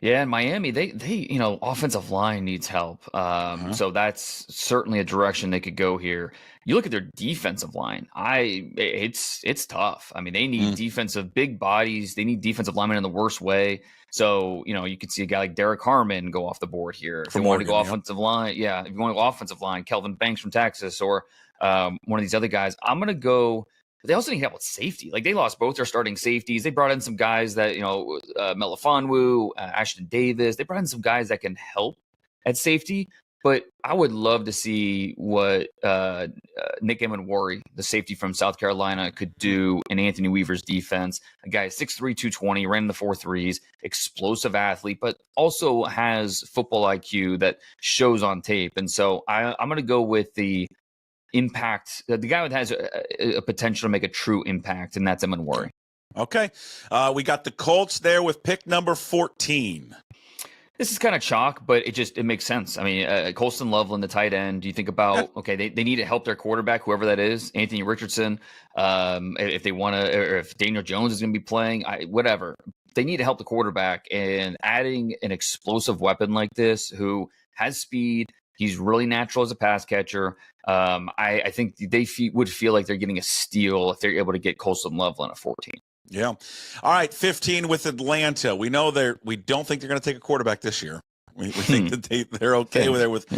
S4: Yeah, and Miami, they offensive line needs help. So that's certainly a direction they could go here. You look at their defensive line. It's tough. I mean, they need defensive big bodies. They need defensive linemen in the worst way. So, you could see a guy like Derek Harmon go off the board here. If you want to go offensive line, if you want to go offensive line, Kelvin Banks from Texas, or one of these other guys. I'm going to go. They also need help with safety. Like, they lost both their starting safeties. They brought in some guys that, Melifonwu, Ashton Davis. They brought in some guys that can help at safety. But I would love to see what Nick Emenwari, the safety from South Carolina, could do in Anthony Weaver's defense. A guy 6'3", 220, ran the 4.3s, explosive athlete, but also has football IQ that shows on tape. And so I'm going to go with the impact, the guy that has a potential to make a true impact, and that's Emenwari.
S3: Okay. We got the Colts there with pick number 14.
S4: This is kind of chalk, but it makes sense. I mean, Colston Loveland, the tight end. You think about, okay, they need to help their quarterback, whoever that is, Anthony Richardson. If they want to, or if Daniel Jones is going to be playing, whatever. They need to help the quarterback, and adding an explosive weapon like this who has speed. He's really natural as a pass catcher. I think they would feel like they're getting a steal if they're able to get Colston Loveland at 14.
S3: Yeah. All right, 15 with Atlanta. We know we don't think they're going to take a quarterback this year. We think that they're okay with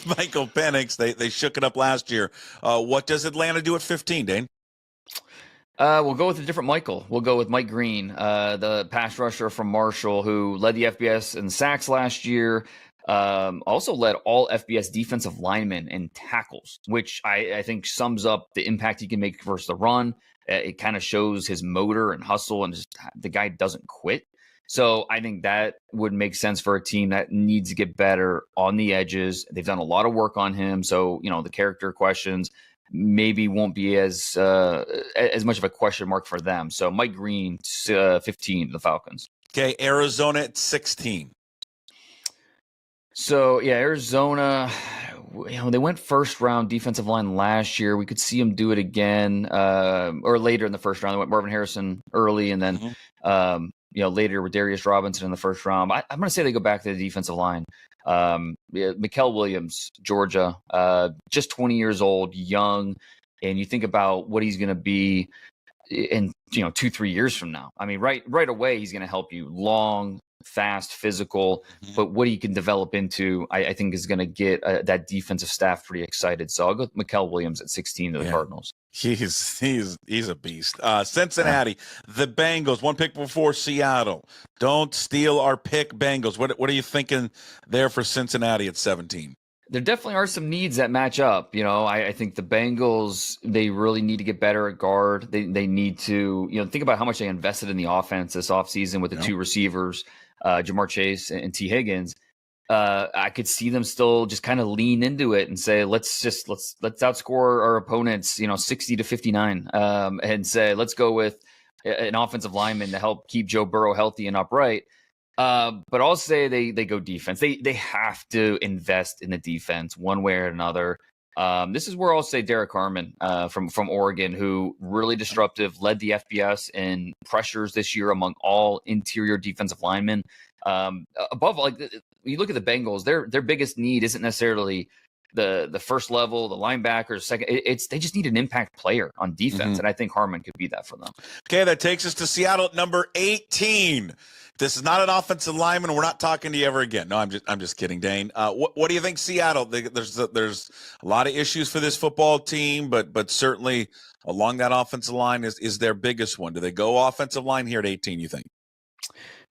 S3: Michael Penix. They shook it up last year. What does Atlanta do at 15, Dane?
S4: We'll go with a different Michael. We'll go with Mike Green, the pass rusher from Marshall, who led the FBS in sacks last year. Also led all FBS defensive linemen in tackles, which I think sums up the impact he can make versus the run. It kind of shows his motor and hustle, and just the guy doesn't quit. So I think that would make sense for a team that needs to get better on the edges. They've done a lot of work on him. So, the character questions maybe won't be as much of a question mark for them. So Mike Green, 15, the Falcons.
S3: Okay, Arizona at 16.
S4: So, Arizona, they went first round defensive line last year. We could see them do it again, or later in the first round. They went Marvin Harrison early, and then, later with Darius Robinson in the first round. I'm going to say they go back to the defensive line. Mikael Williams, Georgia, just 20 years old, young. And you think about what he's going to be in, 2-3 years from now. I mean, right away, he's going to help you. Long, fast, physical, but what he can develop into, I think, is going to get that defensive staff pretty excited. So I'll go with Mikael Williams at 16 to the Cardinals.
S3: He's a beast. Cincinnati, the Bengals, one pick before Seattle. Don't steal our pick, Bengals. What are you thinking there for Cincinnati at 17?
S4: There definitely are some needs that match up. I think the Bengals, they really need to get better at guard. They need to, think about how much they invested in the offense this offseason with the two receivers, Jamar Chase and T. Higgins. I could see them still just kind of lean into it and say, let's outscore our opponents, 60-59, and say, let's go with an offensive lineman to help keep Joe Burrow healthy and upright. But I'll say they go defense. They have to invest in the defense one way or another. This is where I'll say Derek Harmon from Oregon, who really disruptive, led the FBS in pressures this year among all interior defensive linemen. Above, you look at the Bengals, their biggest need isn't necessarily the first level, the linebackers, second. They just need an impact player on defense, and I think Harmon could be that for them. Okay,
S3: that takes us to Seattle at number 18. This is not an offensive lineman. We're not talking to you ever again. No, I'm just kidding, Dane. What do you think, Seattle? There's a lot of issues for this football team, but certainly along that offensive line is their biggest one. Do they go offensive line here at 18, you think?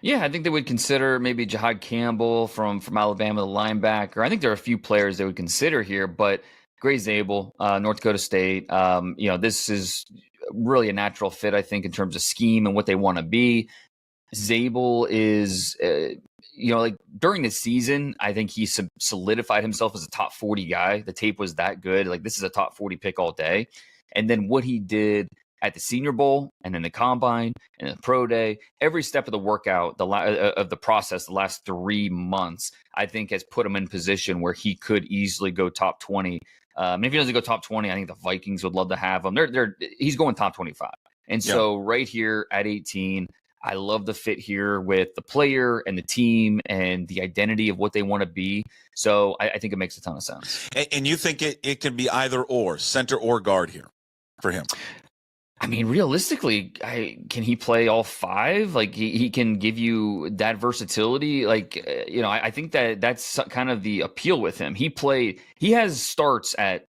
S4: Yeah, I think they would consider maybe Jahad Campbell from Alabama, the linebacker. I think there are a few players they would consider here, but Gray Zabel, North Dakota State, this is really a natural fit, I think, in terms of scheme and what they want to be. Zabel is, like during the season, I think he solidified himself as a top 40 guy. The tape was that good. Like, this is a top 40 pick all day. And then what he did at the Senior Bowl and then the Combine and the Pro Day, every step of the workout, of the process, the last 3 months, I think has put him in position where he could easily go top 20. And if he doesn't go top 20, I think the Vikings would love to have him. He's going top 25. And so right here at 18, I love the fit here with the player and the team and the identity of what they want to be. So I think it makes a ton of sense.
S3: And you think it can be either or, center or guard here for him?
S4: I mean, realistically, can he play all 5? Like, he can give you that versatility. Like, I think that's kind of the appeal with him. He has starts at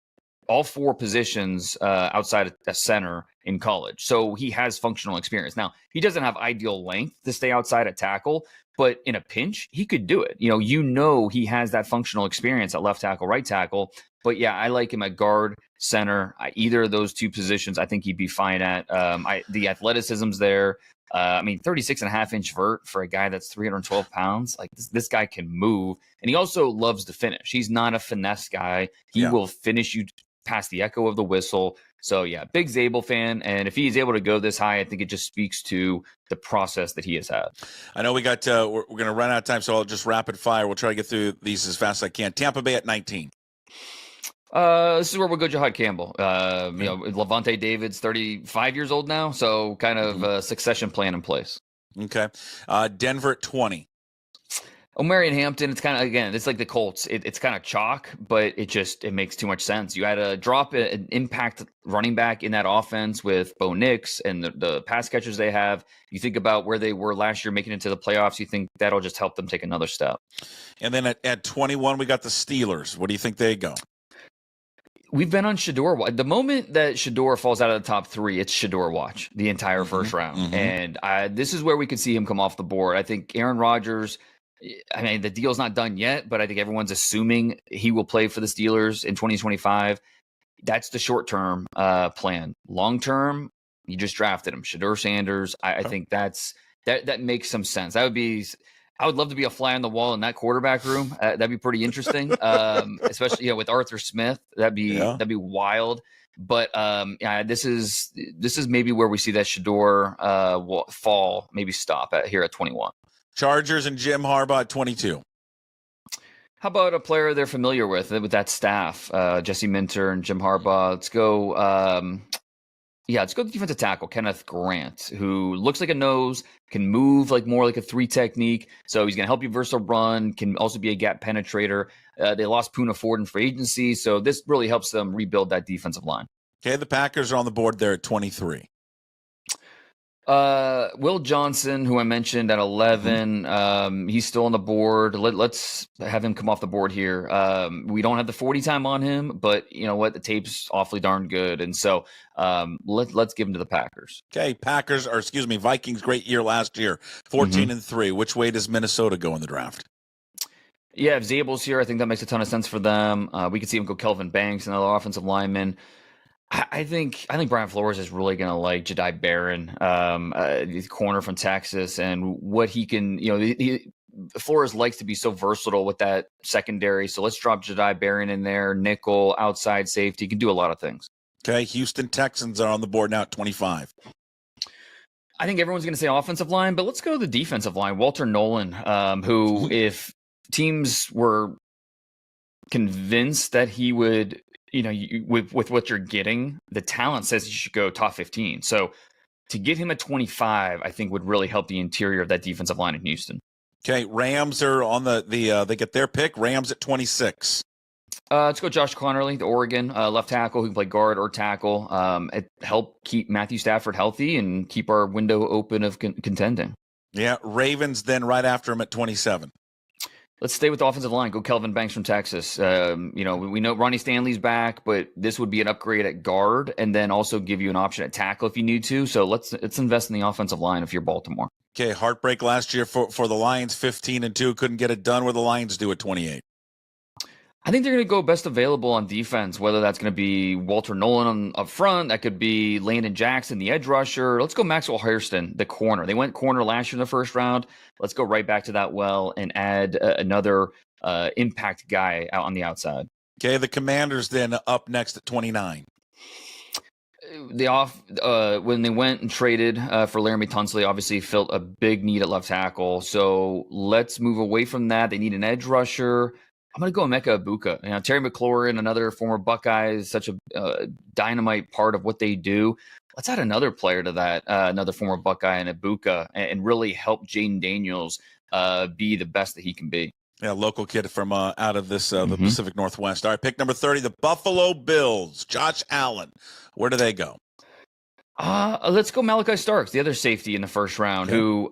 S4: all 4 positions outside of a center in college. So he has functional experience. Now, he doesn't have ideal length to stay outside at tackle, but in a pinch, he could do it. He has that functional experience at left tackle, right tackle. But yeah, I like him at guard, center, either of those 2 positions. I think he'd be fine at. The athleticism's there. 36.5-inch vert for a guy that's 312 pounds. Like, this guy can move, and he also loves to finish. He's not a finesse guy. He will finish you past the echo of the whistle. So yeah, big Zabel fan, and if he's able to go this high, I think it just speaks to the process that he has had.
S3: I know we got we're going to run out of time, so I'll just rapid fire. We'll try to get through these as fast as I can. Tampa Bay at 19.
S4: This is where we'll go Jahad Campbell. Levante David's 35 years old now, so kind of a succession plan in place.
S3: Okay. Denver at 20.
S4: Omarion Hampton, it's kind of, again, it's like the Colts. It's kind of chalk, but it makes too much sense. You had to drop an impact running back in that offense with Bo Nix and the pass catchers they have. You think about where they were last year making it to the playoffs, you think that'll just help them take another step.
S3: And then at 21, we got the Steelers. What do you think they go?
S4: We've been on Shador. The moment that Shador falls out of the top 3, it's Shador watch the entire first round. And this is where we could see him come off the board. I think Aaron Rodgers, the deal's not done yet, but I think everyone's assuming he will play for the Steelers in 2025. That's the short-term plan. Long-term, you just drafted him. Shador Sanders, I think that makes some sense. I would love to be a fly on the wall in that quarterback room. That'd be pretty interesting, especially with Arthur Smith. That'd be wild. But this is maybe where we see that Shador will fall, maybe stop here at 21.
S3: Chargers and Jim Harbaugh at 22.
S4: How about a player they're familiar with that staff, Jesse Minter and Jim Harbaugh? Let's go. Let's go defensive tackle Kenneth Grant, who looks like a nose, can move more like a 3 technique. So he's going to help you versus a run, can also be a gap penetrator. They lost Poona Ford in free agency, so this really helps them rebuild that defensive line.
S3: Okay, the Packers are on the board there at 23.
S4: Will Johnson, who I mentioned at 11, he's still on the board. Let's have him come off the board here. We don't have the 40 time on him, but you know what? The tape's awfully darn good. And so let's give him to the Packers.
S3: Okay, Vikings, great year last year, 14-3. Which way does Minnesota go in the draft?
S4: Yeah, if Zabel's here, I think that makes a ton of sense for them. We could see him go Kelvin Banks, another offensive lineman. I think Brian Flores is really going to like Jedi Barron, the corner from Texas, and what he can. Flores likes to be so versatile with that secondary. So let's drop Jedi Barron in there, nickel, outside safety. He can do a lot of things.
S3: Okay, Houston Texans are on the board now at 25.
S4: I think everyone's going to say offensive line, but let's go to the defensive line. Walter Nolan, who, if teams were convinced that he would. With what you're getting, the talent says you should go top 15. So to get him at 25, I think would really help the interior of that defensive line in Houston.
S3: Okay, Rams are on they get their pick. Rams at 26.
S4: Let's go Josh Connerly, the Oregon left tackle who can play guard or tackle. It help keep Matthew Stafford healthy and keep our window open of contending.
S3: Yeah, Ravens then right after him at 27.
S4: Let's stay with the offensive line. Go Kelvin Banks from Texas. We know Ronnie Stanley's back, but this would be an upgrade at guard and then also give you an option at tackle if you need to. So let's invest in the offensive line if you're Baltimore.
S3: Okay, heartbreak last year for the Lions, 15-2. Couldn't get it done. Where the Lions do at 28.
S4: I think they're going to go best available on defense, whether that's going to be Walter Nolan up front. That could be Landon Jackson, the edge rusher. Let's go Maxwell Hairston, the corner. They went corner last year in the first round. Let's go right back to that well and add another impact guy out on the outside.
S3: Okay, the Commanders then up next at 29.
S4: When they went and traded for Laramie Tunsley, obviously felt a big need at left tackle. So let's move away from that. They need an edge rusher. I'm going to go Emeka Ibuka. Terry McLaurin, another former Buckeye, is such a dynamite part of what they do. Let's add another player to that, another former Buckeye and Ibuka, and really help Jaden Daniels be the best that he can be.
S3: Yeah, local kid from out of this the Pacific Northwest. All right, pick number 30, the Buffalo Bills. Josh Allen. Where do they go?
S4: Let's go Malachi Starks, the other safety in the first round, who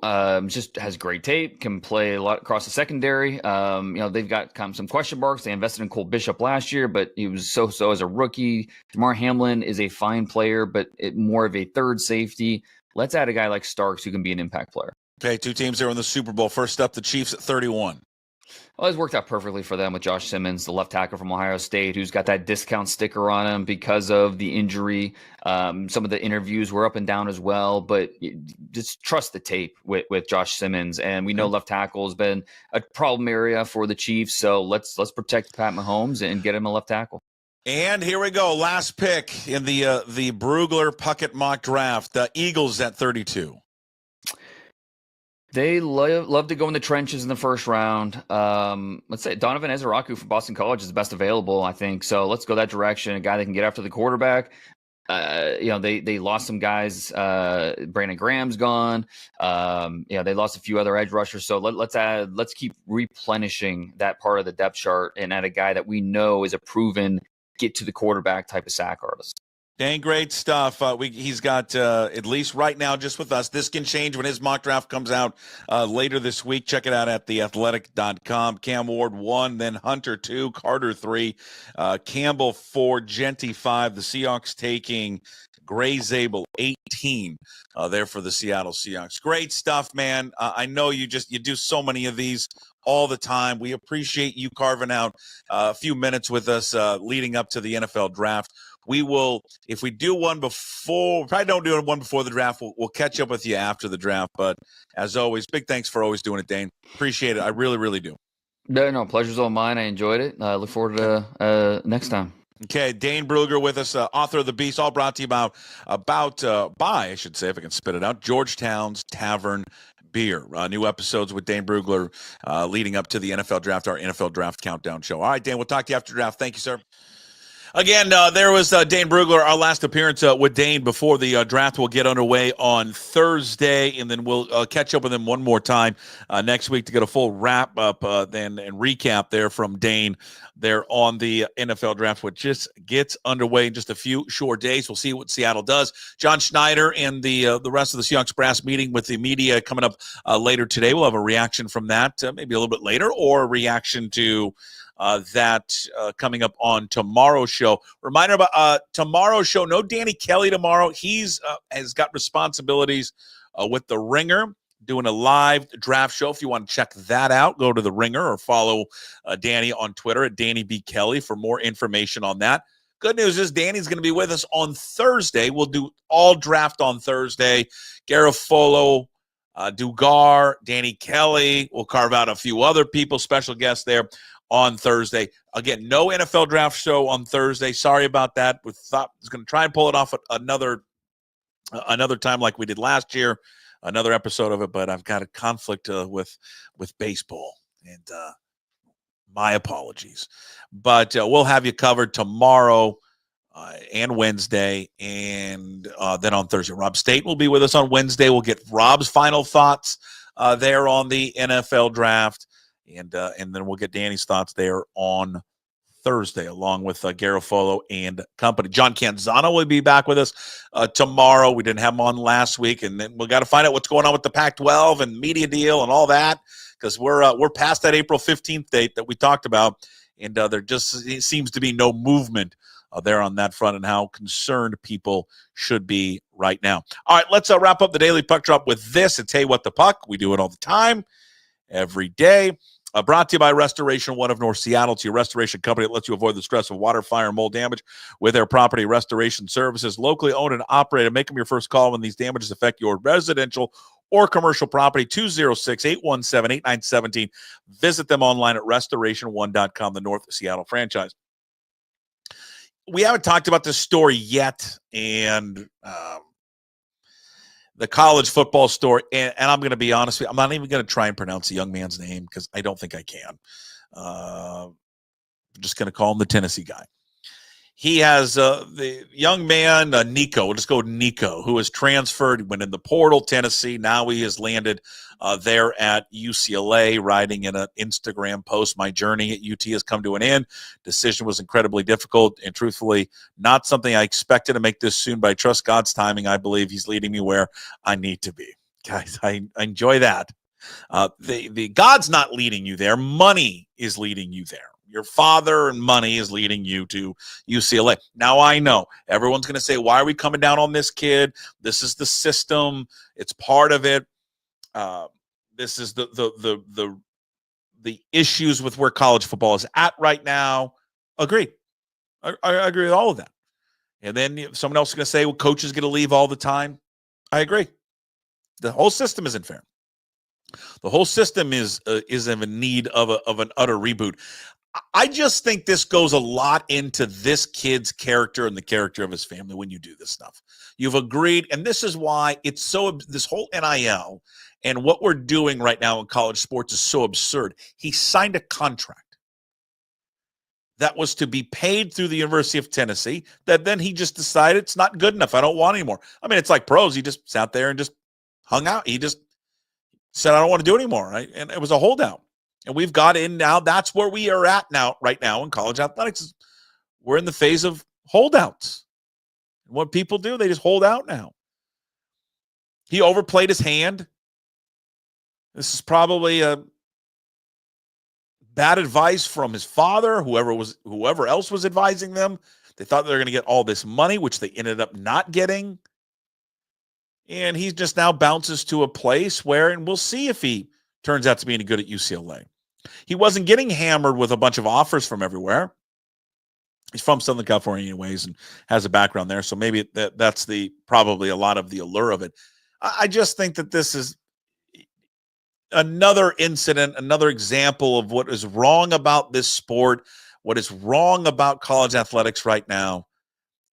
S4: just has great tape, can play a lot across the secondary. They've got some question marks. They invested in Cole Bishop last year, but he was so-so as a rookie. Damar Hamlin is a fine player, but more of a third safety. Let's add a guy like Starks who can be an impact player.
S3: Okay, two teams there in the Super Bowl. First up, the Chiefs at 31.
S4: Well, it's worked out perfectly for them with Josh Simmons, the left tackle from Ohio State, who's got that discount sticker on him because of the injury. Some of the interviews were up and down as well, but just trust the tape with Josh Simmons. And we know left tackle has been a problem area for the Chiefs, so let's protect Pat Mahomes and get him a left tackle.
S3: And here we go, last pick in the Brugler Puckett mock draft. The Eagles at 32.
S4: They love to go in the trenches in the first round. Let's say Donovan Ezeraku from Boston College is the best available, I think. So let's go that direction. A guy that can get after the quarterback. They lost some guys. Brandon Graham's gone. They lost a few other edge rushers. So let's keep replenishing that part of the depth chart and add a guy that we know is a proven get to the quarterback type of sack artist.
S3: Dang, great stuff. He's got, at least right now, just with us. This can change when his mock draft comes out later this week. Check it out at theathletic.com. Cam Ward 1, then Hunter 2, Carter 3, Campbell 4, Genty 5. The Seahawks taking Gray Zabel 18 there for the Seattle Seahawks. Great stuff, man. I know you do so many of these all the time. We appreciate you carving out a few minutes with us leading up to the NFL draft. We will, if we do one before, probably don't do one before the draft, we'll catch up with you after the draft. But as always, big thanks for always doing it, Dane. Appreciate it. I really, really do. No,
S4: pleasure's all mine. I enjoyed it. I look forward to next time.
S3: Okay, Dane Brugler with us, author of The Beast, all brought to you by, I should say, if I can spit it out, Georgetown's Tavern Beer. New episodes with Dane Brugler leading up to the NFL draft, our NFL draft countdown show. All right, Dane, we'll talk to you after draft. Thank you, sir. Again, there was Dane Brugler, our last appearance with Dane before the draft will get underway on Thursday, and then we'll catch up with him one more time next week to get a full wrap-up and recap there from Dane there on the NFL draft, which just gets underway in just a few short days. We'll see what Seattle does. John Schneider and the rest of the Seahawks brass meeting with the media coming up later today. We'll have a reaction from that maybe a little bit later, or a reaction to that coming up on tomorrow's show. Reminder about tomorrow's show, no Danny Kelly tomorrow. He's has got responsibilities with The Ringer, doing a live draft show. If you want to check that out, go to The Ringer or follow Danny on Twitter at Danny B. Kelly for more information on that. Good news is Danny's going to be with us on Thursday. We'll do all draft on Thursday. Garofolo, Dugar, Danny Kelly. We'll carve out a few other people, special guests there on Thursday. Again, no NFL draft show on Thursday. Sorry about that. We thought I was going to try and pull it off another time like we did last year, another episode of it, but I've got a conflict with baseball, and my apologies. But we'll have you covered tomorrow and Wednesday, and then on Thursday. Rob State will be with us on Wednesday. We'll get Rob's final thoughts there on the NFL draft. And then we'll get Danny's thoughts there on Thursday, along with Garofolo and company. John Canzano will be back with us tomorrow. We didn't have him on last week, and then we got to find out what's going on with the Pac-12 and media deal and all that, because we're past that April 15th date that we talked about, and there just seems to be no movement there on that front, and how concerned people should be right now. All right, let's wrap up the Daily Puck Drop with this. It's Hey What the Puck. We do it all the time, every day. Brought to you by Restoration One of North Seattle. It's your restoration company that lets you avoid the stress of water, fire, and mold damage with their property restoration services. Locally owned and operated. Make them your first call when these damages affect your residential or commercial property. 206-817-8917. Visit them online at restoration1.com, the North Seattle franchise. We haven't talked about this story yet, and the college football story, and I'm going to be honest with you, I'm not even going to try and pronounce the young man's name because I don't think I can. I'm just going to call him the Tennessee guy. He has the young man, Nico, we'll just go Nico, who has transferred, went in the portal, Tennessee. Now he has landed there at UCLA, writing in an Instagram post, "My journey at UT has come to an end. Decision was incredibly difficult and truthfully not something I expected to make this soon, but I trust God's timing. I believe he's leading me where I need to be." Guys, I enjoy that. The God's not leading you there. Money is leading you there. Your father and money is leading you to UCLA. Now, I know everyone's going to say, why are we coming down on this kid? This is the system. It's part of it. This is the issues with where college football is at right now. Agreed. I agree with all of that. And then someone else is going to say, well, coach is going to leave all the time. I agree. The whole system isn't fair. The whole system is in need of an utter reboot. I just think this goes a lot into this kid's character and the character of his family when you do this stuff. You've agreed, and this is why it's so, this whole NIL and what we're doing right now in college sports is so absurd. He signed a contract that was to be paid through the University of Tennessee, that then he just decided it's not good enough. I don't want anymore. I mean, it's like pros. He just sat there and just hung out. He just said, I don't want to do it anymore. Right? And it was a holdout. And we've got in now. That's where we are at now, right now in college athletics. We're in the phase of holdouts. And what people do, they just hold out now. He overplayed his hand. This is probably a bad advice from his father, whoever else was advising them. They thought they were going to get all this money, which they ended up not getting. And he just now bounces to a place where, and we'll see if he turns out to be any good at UCLA. He wasn't getting hammered with a bunch of offers from everywhere. He's from Southern California anyways and has a background there. So maybe that's probably a lot of the allure of it. I just think that this is another incident, another example of what is wrong about this sport, what is wrong about college athletics right now.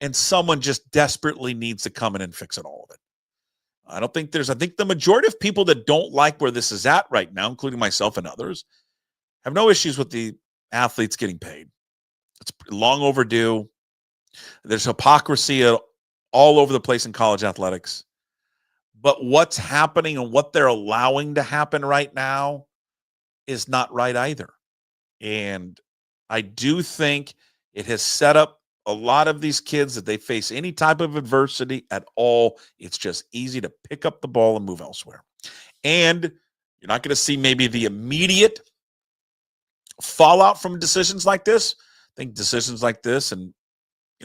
S3: And someone just desperately needs to come in and fix it, all of it. I think the majority of people that don't like where this is at right now, including myself and others, have no issues with the athletes getting paid. It's long overdue. There's hypocrisy all over the place in college athletics. But what's happening and what they're allowing to happen right now is not right either. And I do think it has set up a lot of these kids that they face any type of adversity at all. It's just easy to pick up the ball and move elsewhere. And you're not going to see maybe the immediate fallout from decisions like this. I think decisions like this and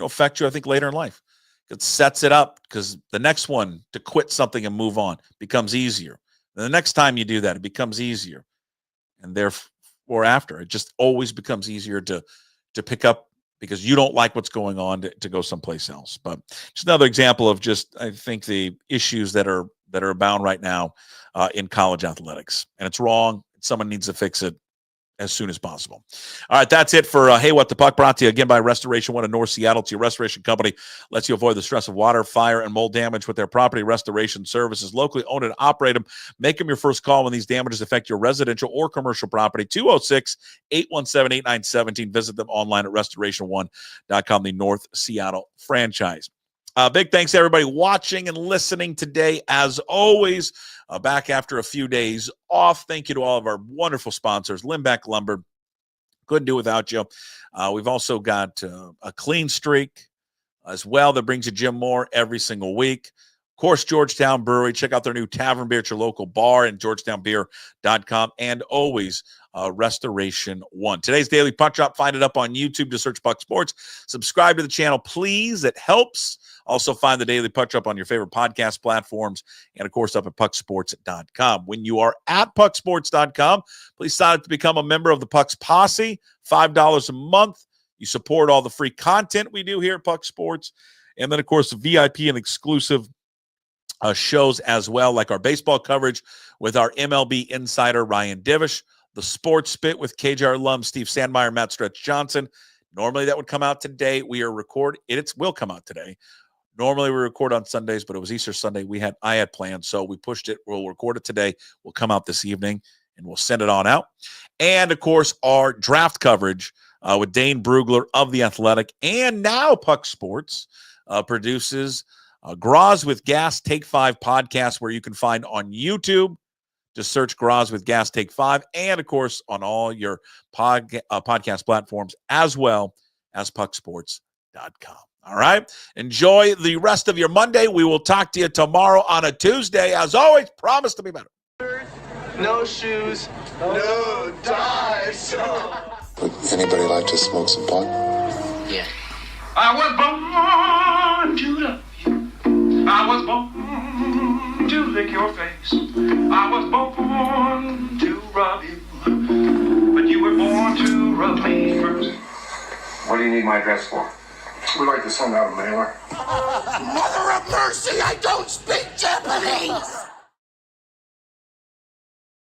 S3: affect you, I think, later in life. It sets it up because the next one to quit something and move on becomes easier. And the next time you do that, it becomes easier. And therefore after, it just always becomes easier to pick up because you don't like what's going on to go someplace else. But just another example of just, I think, the issues that are abound right now in college athletics. And it's wrong. Someone needs to fix it as soon as possible. All right, that's it for Hey What the Puck, brought to you again by Restoration One in North Seattle. It's your restoration company. Lets you avoid the stress of water, fire, and mold damage with their property restoration services. Locally owned and operate them. Make them your first call when these damages affect your residential or commercial property. 206-817-8917. Visit them online at restoration1.com, the North Seattle franchise. Big thanks to everybody watching and listening today. As always, back after a few days off. Thank you to all of our wonderful sponsors. Limbeck Lumber. Couldn't do without you. We've also got a clean streak as well that brings you Jim Moore every single week. Of course, Georgetown Brewery. Check out their new Tavern Beer at your local bar and georgetownbeer.com. And always Restoration One. Today's Daily Puck Drop, find it up on YouTube. Just search Puck Sports. Subscribe to the channel, please. It helps. Also find the Daily Puck Drop on your favorite podcast platforms and, of course, up at pucksports.com. When you are at pucksports.com, please sign up to become a member of the Pucks Posse, $5 a month. You support all the free content we do here at Puck Sports. And then, of course, the VIP and exclusive shows as well, like our baseball coverage with our MLB insider, Ryan Divish, the Sports Spit with KJR alum Steve Sandmeyer, Matt Stretch Johnson. Normally that would come out today. It will come out today. Normally we record on Sundays, but it was Easter Sunday. I had plans, so we pushed it. We'll record it today. We'll come out this evening, and we'll send it on out. And, of course, our draft coverage with Dane Brugler of The Athletic, and now Puck Sports produces Graz with Gas Take 5 podcast, where you can find on YouTube. Just search Graz with Gas Take 5, and, of course, on all your podcast platforms, as well as pucksports.com. All right? Enjoy the rest of your Monday. We will talk to you tomorrow on a Tuesday. As always, promise to be better.
S5: No shoes, no ties.
S6: Would anybody like to smoke some pot?
S5: Yeah.
S7: I was born to love you. I was born to lick your face. I was born to rub you. But you were born to rub me first.
S8: What do you need my address for?
S6: We'd like to send out a mailer.
S5: Mother of mercy, I don't speak Japanese!